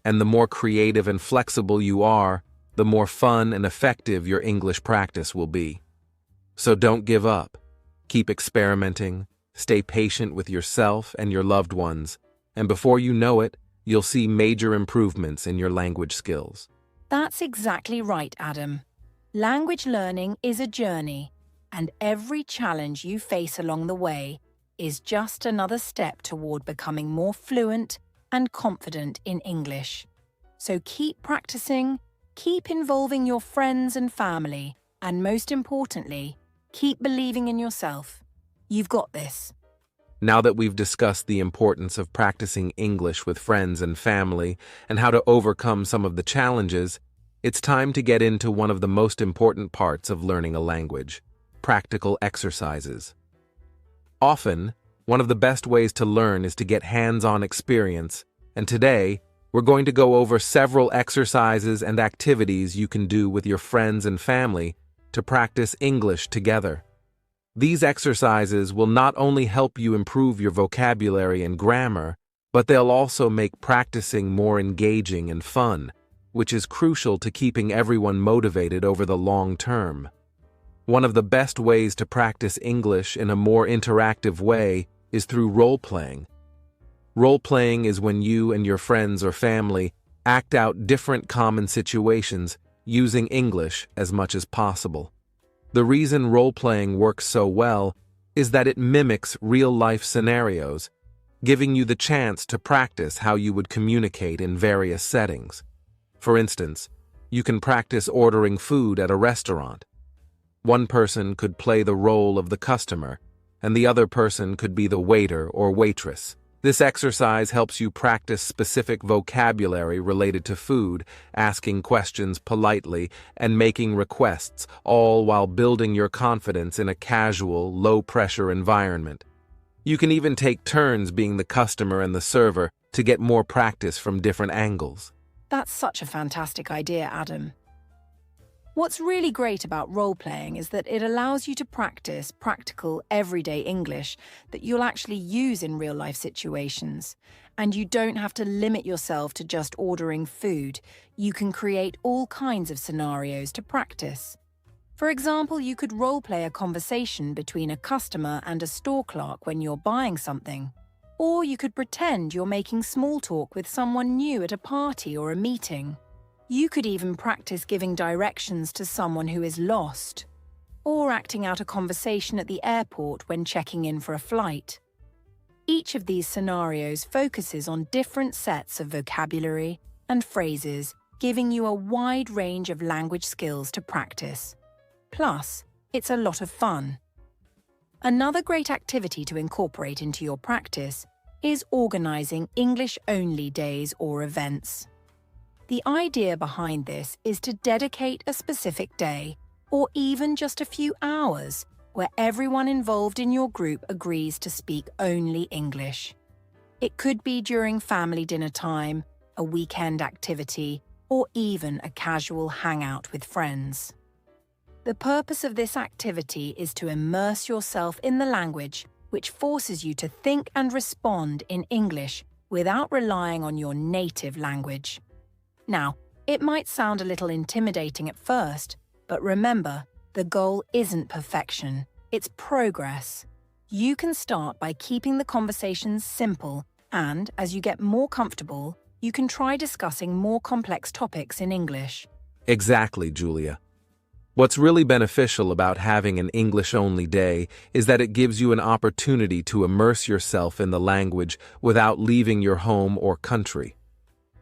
And the more creative and flexible you are, the more fun and effective your English practice will be. So don't give up. Keep experimenting, stay patient with yourself and your loved ones, and before you know it, you'll see major improvements in your language skills. That's exactly right, Adam. Language learning is a journey, and every challenge you face along the way is just another step toward becoming more fluent and confident in English. So keep practicing, keep involving your friends and family, and most importantly, keep believing in yourself. You've got this. Now that we've discussed the importance of practicing English with friends and family and how to overcome some of the challenges, it's time to get into one of the most important parts of learning a language: practical exercises. Often, one of the best ways to learn is to get hands-on experience, and today, we're going to go over several exercises and activities you can do with your friends and family to practice English together. These exercises will not only help you improve your vocabulary and grammar, but they'll also make practicing more engaging and fun, which is crucial to keeping everyone motivated over the long term. One of the best ways to practice English in a more interactive way is through role-playing. Role-playing is when you and your friends or family act out different common situations using English as much as possible. The reason role-playing works so well is that it mimics real-life scenarios, giving you the chance to practice how you would communicate in various settings. For instance, you can practice ordering food at a restaurant. One person could play the role of the customer, and the other person could be the waiter or waitress. This exercise helps you practice specific vocabulary related to food, asking questions politely, and making requests, all while building your confidence in a casual, low-pressure environment. You can even take turns being the customer and the server to get more practice from different angles. That's such a fantastic idea, Adam. What's really great about role-playing is that it allows you to practice practical, everyday English that you'll actually use in real-life situations. And you don't have to limit yourself to just ordering food. You can create all kinds of scenarios to practice. For example, you could role-play a conversation between a customer and a store clerk when you're buying something. Or you could pretend you're making small talk with someone new at a party or a meeting. You could even practice giving directions to someone who is lost, or acting out a conversation at the airport when checking in for a flight. Each of these scenarios focuses on different sets of vocabulary and phrases, giving you a wide range of language skills to practice. Plus, it's a lot of fun. Another great activity to incorporate into your practice is organizing English-only days or events. The idea behind this is to dedicate a specific day, or even just a few hours, where everyone involved in your group agrees to speak only English. It could be during family dinner time, a weekend activity, or even a casual hangout with friends. The purpose of this activity is to immerse yourself in the language, which forces you to think and respond in English without relying on your native language. Now, it might sound a little intimidating at first, but remember, the goal isn't perfection, it's progress. You can start by keeping the conversations simple, and as you get more comfortable, you can try discussing more complex topics in English. Exactly, Julia. What's really beneficial about having an English-only day is that it gives you an opportunity to immerse yourself in the language without leaving your home or country.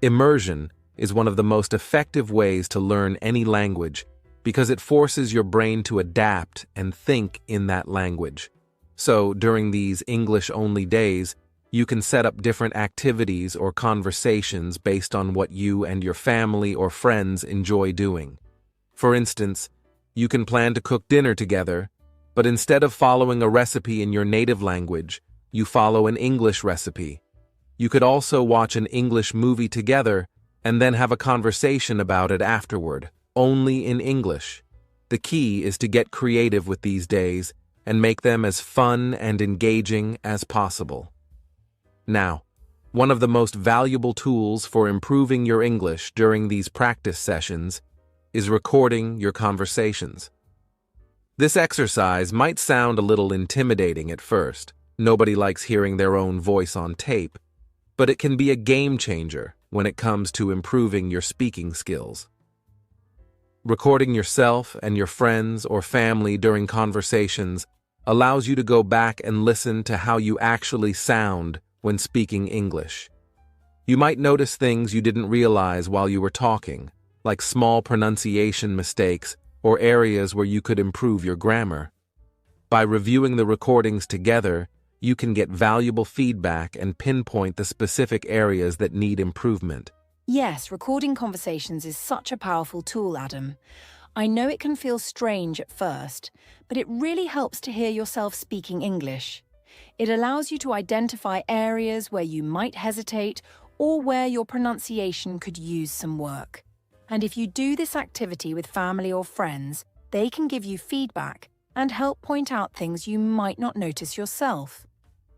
Immersion is one of the most effective ways to learn any language because it forces your brain to adapt and think in that language. So, during these English-only days, you can set up different activities or conversations based on what you and your family or friends enjoy doing. For instance, you can plan to cook dinner together, but instead of following a recipe in your native language, you follow an English recipe. You could also watch an English movie together and then have a conversation about it afterward, only in English. The key is to get creative with these days and make them as fun and engaging as possible. Now, one of the most valuable tools for improving your English during these practice sessions is recording your conversations. This exercise might sound a little intimidating at first. Nobody likes hearing their own voice on tape, but it can be a game changer when it comes to improving your speaking skills. Recording yourself and your friends or family during conversations allows you to go back and listen to how you actually sound when speaking English. You might notice things you didn't realize while you were talking, like small pronunciation mistakes or areas where you could improve your grammar. By reviewing the recordings together, you can get valuable feedback and pinpoint the specific areas that need improvement. Yes, recording conversations is such a powerful tool, Adam. I know it can feel strange at first, but it really helps to hear yourself speaking English. It allows you to identify areas where you might hesitate or where your pronunciation could use some work. And if you do this activity with family or friends, they can give you feedback and help point out things you might not notice yourself.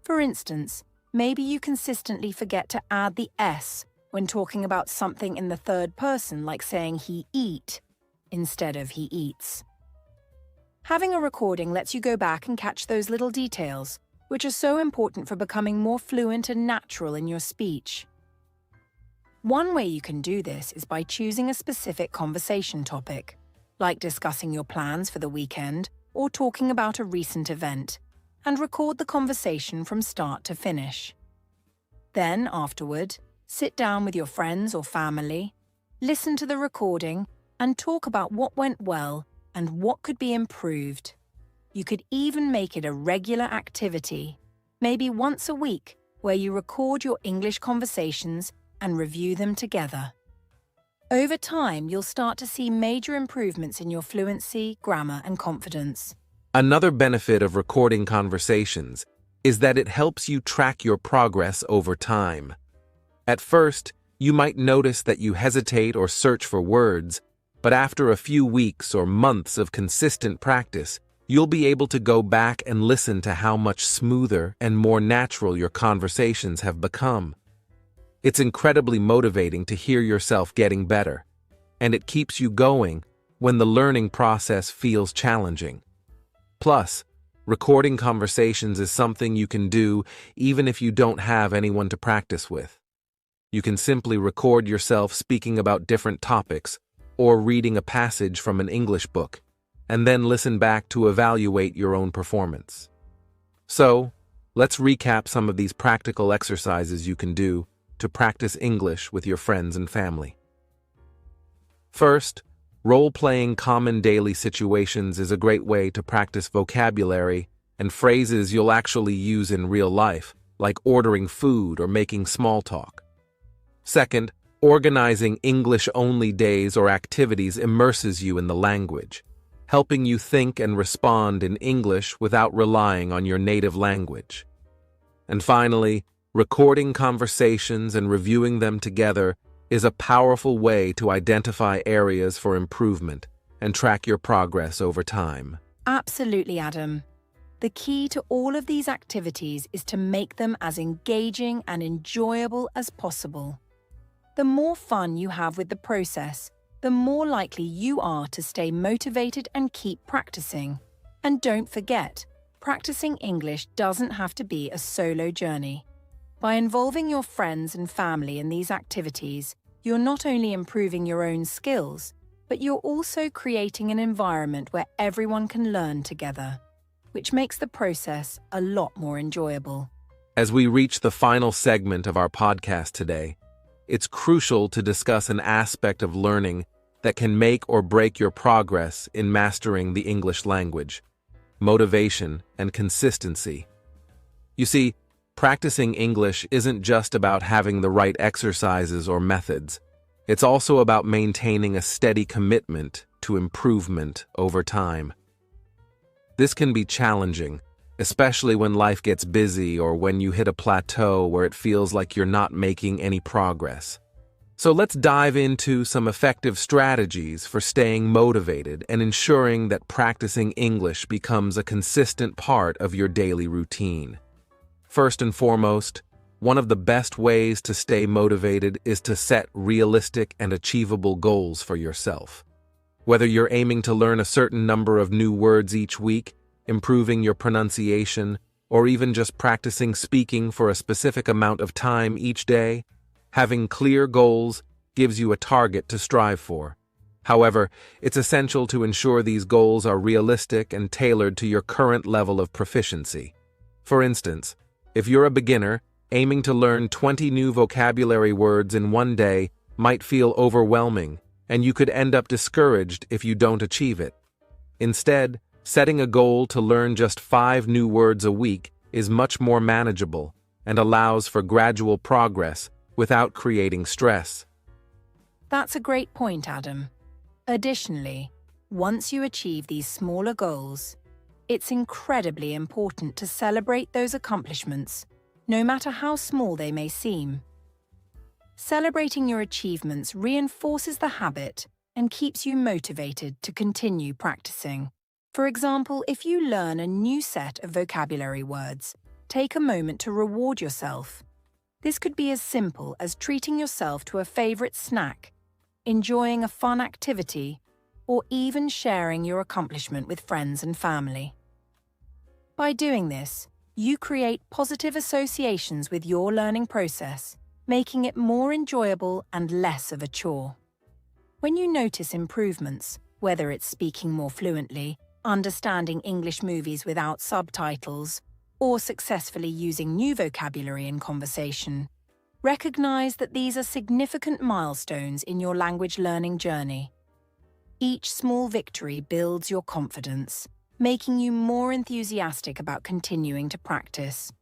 For instance, maybe you consistently forget to add the S when talking about something in the third person, like saying he eat instead of he eats. Having a recording lets you go back and catch those little details, which are so important for becoming more fluent and natural in your speech. One way you can do this is by choosing a specific conversation topic, like discussing your plans for the weekend or talking about a recent event, and record the conversation from start to finish. Then, afterward, sit down with your friends or family, listen to the recording, and talk about what went well and what could be improved. You could even make it a regular activity, maybe once a week, where you record your English conversations and review them together. Over time, you'll start to see major improvements in your fluency, grammar, and confidence. Another benefit of recording conversations is that it helps you track your progress over time. At first, you might notice that you hesitate or search for words, but after a few weeks or months of consistent practice, you'll be able to go back and listen to how much smoother and more natural your conversations have become. It's incredibly motivating to hear yourself getting better, and it keeps you going when the learning process feels challenging. Plus, recording conversations is something you can do even if you don't have anyone to practice with. You can simply record yourself speaking about different topics or reading a passage from an English book, and then listen back to evaluate your own performance. So, let's recap some of these practical exercises you can do to practice English with your friends and family. First, role-playing common daily situations is a great way to practice vocabulary and phrases you'll actually use in real life, like ordering food or making small talk. Second, organizing English-only days or activities immerses you in the language, helping you think and respond in English without relying on your native language. And finally, recording conversations and reviewing them together is a powerful way to identify areas for improvement and track your progress over time. Absolutely, Adam. The key to all of these activities is to make them as engaging and enjoyable as possible. The more fun you have with the process, the more likely you are to stay motivated and keep practicing. And don't forget, practicing English doesn't have to be a solo journey. By involving your friends and family in these activities, you're not only improving your own skills, but you're also creating an environment where everyone can learn together, which makes the process a lot more enjoyable. As we reach the final segment of our podcast today, it's crucial to discuss an aspect of learning that can make or break your progress in mastering the English language: motivation and consistency. You see, practicing English isn't just about having the right exercises or methods. It's also about maintaining a steady commitment to improvement over time. This can be challenging, especially when life gets busy or when you hit a plateau where it feels like you're not making any progress. So let's dive into some effective strategies for staying motivated and ensuring that practicing English becomes a consistent part of your daily routine. First and foremost, one of the best ways to stay motivated is to set realistic and achievable goals for yourself. Whether you're aiming to learn a certain number of new words each week, improving your pronunciation, or even just practicing speaking for a specific amount of time each day, having clear goals gives you a target to strive for. However, it's essential to ensure these goals are realistic and tailored to your current level of proficiency. For instance, if you're a beginner, aiming to learn 20 new vocabulary words in one day might feel overwhelming, and you could end up discouraged if you don't achieve it. Instead, setting a goal to learn just 5 new words a week is much more manageable and allows for gradual progress without creating stress. That's a great point, Adam. Additionally, once you achieve these smaller goals, it's incredibly important to celebrate those accomplishments, no matter how small they may seem. Celebrating your achievements reinforces the habit and keeps you motivated to continue practicing. For example, if you learn a new set of vocabulary words, take a moment to reward yourself. This could be as simple as treating yourself to a favorite snack, enjoying a fun activity, or even sharing your accomplishment with friends and family. By doing this, you create positive associations with your learning process, making it more enjoyable and less of a chore. When you notice improvements, whether it's speaking more fluently, understanding English movies without subtitles, or successfully using new vocabulary in conversation, recognize that these are significant milestones in your language learning journey. Each small victory builds your confidence, making you more enthusiastic about continuing to practice.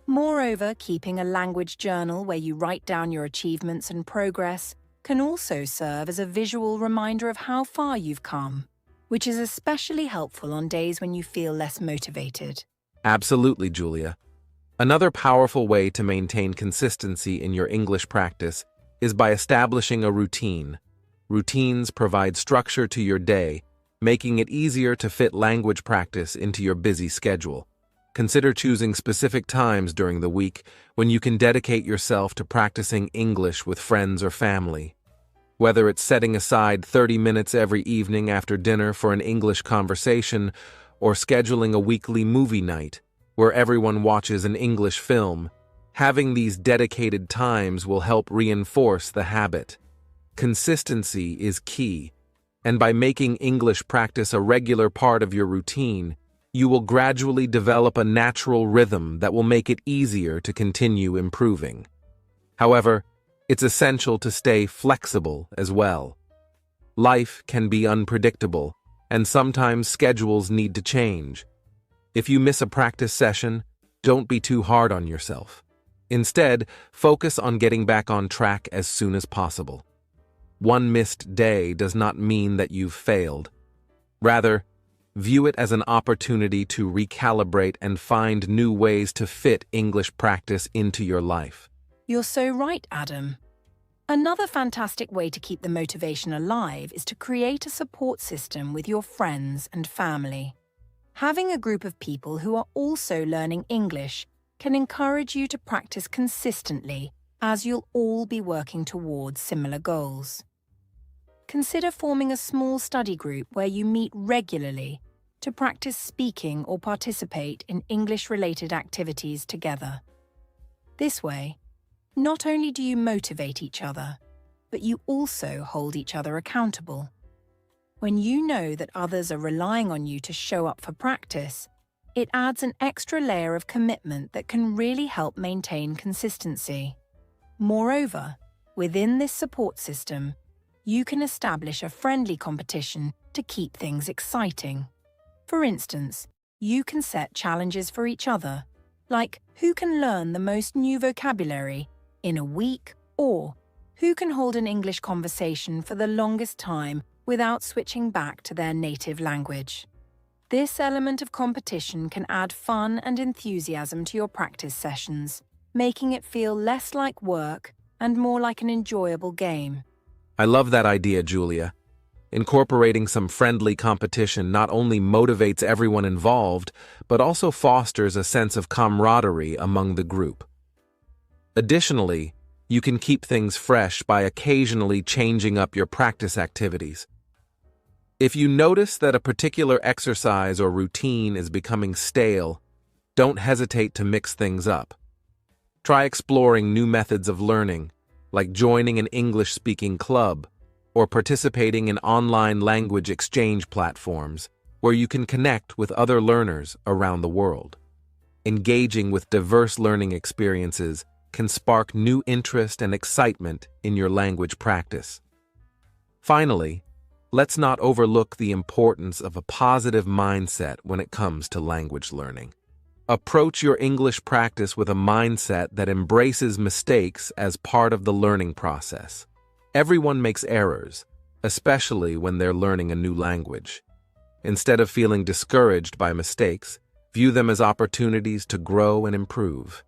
Moreover, keeping a language journal where you write down your achievements and progress can also serve as a visual reminder of how far you've come, which is especially helpful on days when you feel less motivated. Absolutely, Julia. Another powerful way to maintain consistency in your English practice is by establishing a routine. Routines provide structure to your day, making it easier to fit language practice into your busy schedule. Consider choosing specific times during the week when you can dedicate yourself to practicing English with friends or family. Whether it's setting aside 30 minutes every evening after dinner for an English conversation or scheduling a weekly movie night where everyone watches an English film, having these dedicated times will help reinforce the habit. Consistency is key, and by making English practice a regular part of your routine, you will gradually develop a natural rhythm that will make it easier to continue improving. However, it's essential to stay flexible as well. Life can be unpredictable, and sometimes schedules need to change. If you miss a practice session, don't be too hard on yourself. Instead, focus on getting back on track as soon as possible. One missed day does not mean that you've failed. Rather, view it as an opportunity to recalibrate and find new ways to fit English practice into your life. You're so right, Adam. Another fantastic way to keep the motivation alive is to create a support system with your friends and family. Having a group of people who are also learning English can encourage you to practice consistently, as you'll all be working towards similar goals. Consider forming a small study group where you meet regularly, to practice speaking or participate in English-related activities together. This way, not only do you motivate each other, but you also hold each other accountable. When you know that others are relying on you to show up for practice, it adds an extra layer of commitment that can really help maintain consistency. Moreover, within this support system, you can establish a friendly competition to keep things exciting. For instance, you can set challenges for each other, like who can learn the most new vocabulary in a week, or who can hold an English conversation for the longest time without switching back to their native language. This element of competition can add fun and enthusiasm to your practice sessions, making it feel less like work and more like an enjoyable game. I love that idea, Julia. Incorporating some friendly competition not only motivates everyone involved, but also fosters a sense of camaraderie among the group. Additionally, you can keep things fresh by occasionally changing up your practice activities. If you notice that a particular exercise or routine is becoming stale, don't hesitate to mix things up. Try exploring new methods of learning, like joining an English-speaking club or participating in online language exchange platforms where you can connect with other learners around the world. Engaging with diverse learning experiences can spark new interest and excitement in your language practice. Finally, let's not overlook the importance of a positive mindset when it comes to language learning. Approach your English practice with a mindset that embraces mistakes as part of the learning process. Everyone makes errors, especially when they're learning a new language. Instead of feeling discouraged by mistakes, view them as opportunities to grow and improve.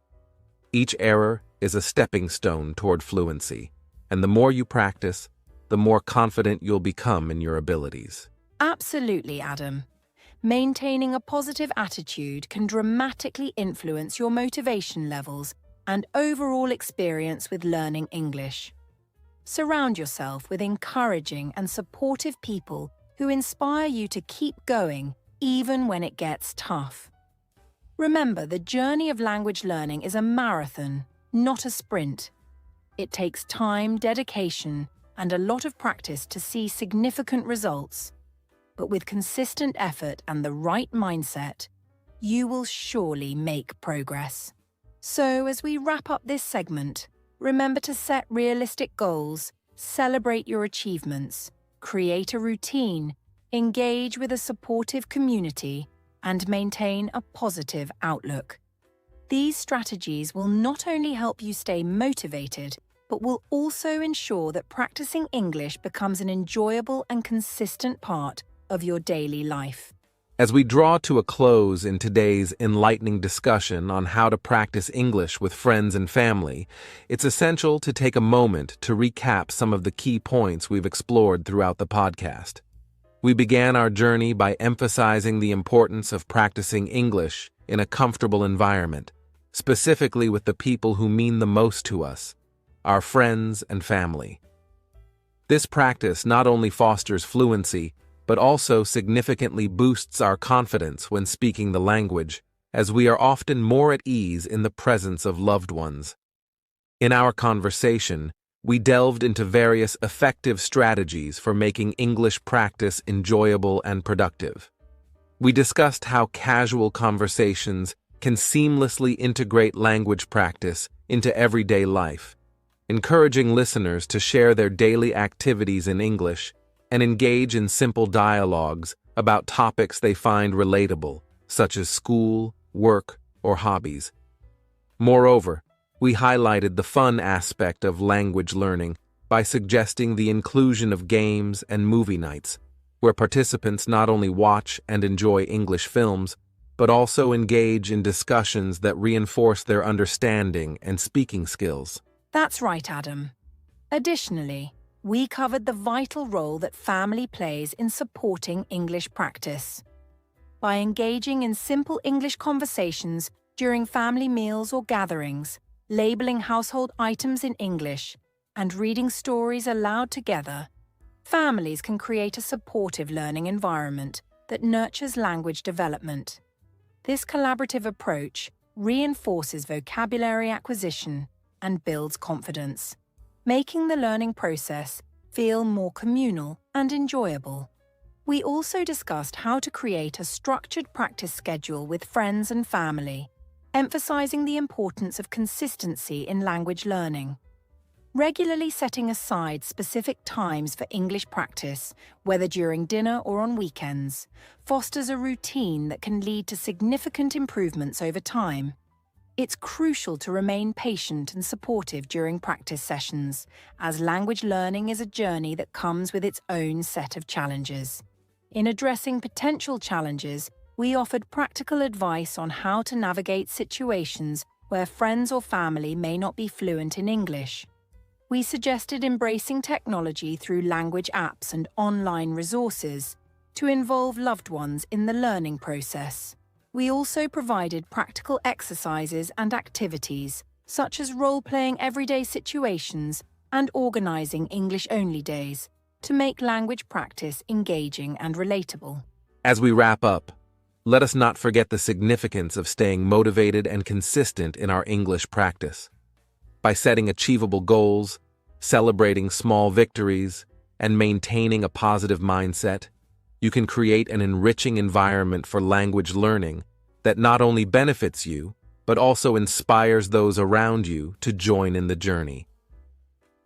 Each error is a stepping stone toward fluency, and the more you practice, the more confident you'll become in your abilities. Absolutely, Adam. Maintaining a positive attitude can dramatically influence your motivation levels and overall experience with learning English. Surround yourself with encouraging and supportive people who inspire you to keep going even when it gets tough. Remember, the journey of language learning is a marathon, not a sprint. It takes time, dedication, and a lot of practice to see significant results. But with consistent effort and the right mindset, you will surely make progress. So as we wrap up this segment, remember to set realistic goals, celebrate your achievements, create a routine, engage with a supportive community, and maintain a positive outlook. These strategies will not only help you stay motivated, but will also ensure that practicing English becomes an enjoyable and consistent part of your daily life. As we draw to a close in today's enlightening discussion on how to practice English with friends and family, it's essential to take a moment to recap some of the key points we've explored throughout the podcast. We began our journey by emphasizing the importance of practicing English in a comfortable environment, specifically with the people who mean the most to us, our friends and family. This practice not only fosters fluency, but also significantly boosts our confidence when speaking the language, as we are often more at ease in the presence of loved ones. In our conversation, we delved into various effective strategies for making English practice enjoyable and productive. We discussed how casual conversations can seamlessly integrate language practice into everyday life, encouraging listeners to share their daily activities in English and engage in simple dialogues about topics they find relatable, such as school, work, or hobbies. Moreover, we highlighted the fun aspect of language learning by suggesting the inclusion of games and movie nights, where participants not only watch and enjoy English films, but also engage in discussions that reinforce their understanding and speaking skills. That's right, Adam. Additionally, we covered the vital role that family plays in supporting English practice. By engaging in simple English conversations during family meals or gatherings, labeling household items in English, and reading stories aloud together, families can create a supportive learning environment that nurtures language development. This collaborative approach reinforces vocabulary acquisition and builds confidence, making the learning process feel more communal and enjoyable. We also discussed how to create a structured practice schedule with friends and family, emphasizing the importance of consistency in language learning. Regularly setting aside specific times for English practice, whether during dinner or on weekends, fosters a routine that can lead to significant improvements over time. It's crucial to remain patient and supportive during practice sessions, as language learning is a journey that comes with its own set of challenges. In addressing potential challenges, we offered practical advice on how to navigate situations where friends or family may not be fluent in English. We suggested embracing technology through language apps and online resources to involve loved ones in the learning process. We also provided practical exercises and activities, such as role-playing everyday situations and organizing English-only days, to make language practice engaging and relatable. As we wrap up, let us not forget the significance of staying motivated and consistent in our English practice. By setting achievable goals, celebrating small victories, and maintaining a positive mindset, you can create an enriching environment for language learning that not only benefits you, but also inspires those around you to join in the journey.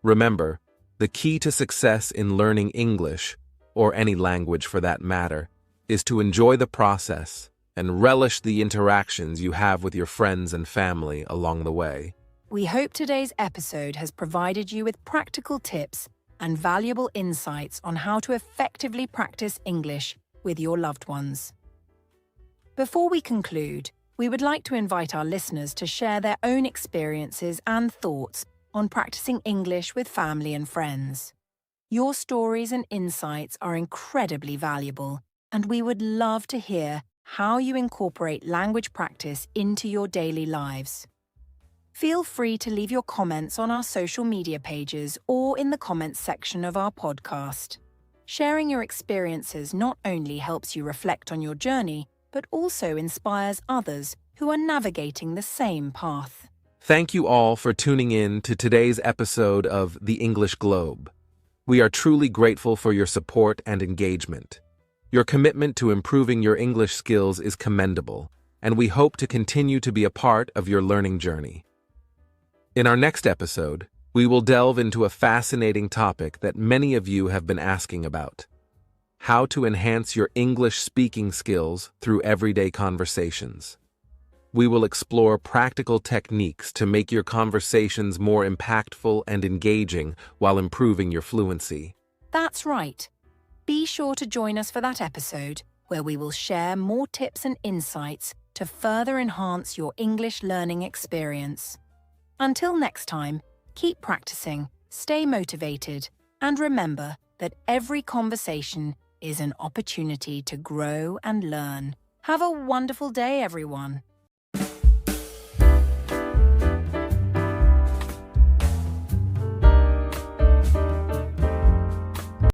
Remember, the key to success in learning English, or any language for that matter, is to enjoy the process and relish the interactions you have with your friends and family along the way. We hope today's episode has provided you with practical tips and valuable insights on how to effectively practice English with your loved ones. Before we conclude, we would like to invite our listeners to share their own experiences and thoughts on practicing English with family and friends. Your stories and insights are incredibly valuable, and we would love to hear how you incorporate language practice into your daily lives. Feel free to leave your comments on our social media pages or in the comments section of our podcast. Sharing your experiences not only helps you reflect on your journey, but also inspires others who are navigating the same path. Thank you all for tuning in to today's episode of The English Globe. We are truly grateful for your support and engagement. Your commitment to improving your English skills is commendable, and we hope to continue to be a part of your learning journey. In our next episode, we will delve into a fascinating topic that many of you have been asking about: how to enhance your English speaking skills through everyday conversations. We will explore practical techniques to make your conversations more impactful and engaging while improving your fluency. That's right. Be sure to join us for that episode, where we will share more tips and insights to further enhance your English learning experience. Until next time, keep practicing, stay motivated, and remember that every conversation is an opportunity to grow and learn. Have a wonderful day, everyone.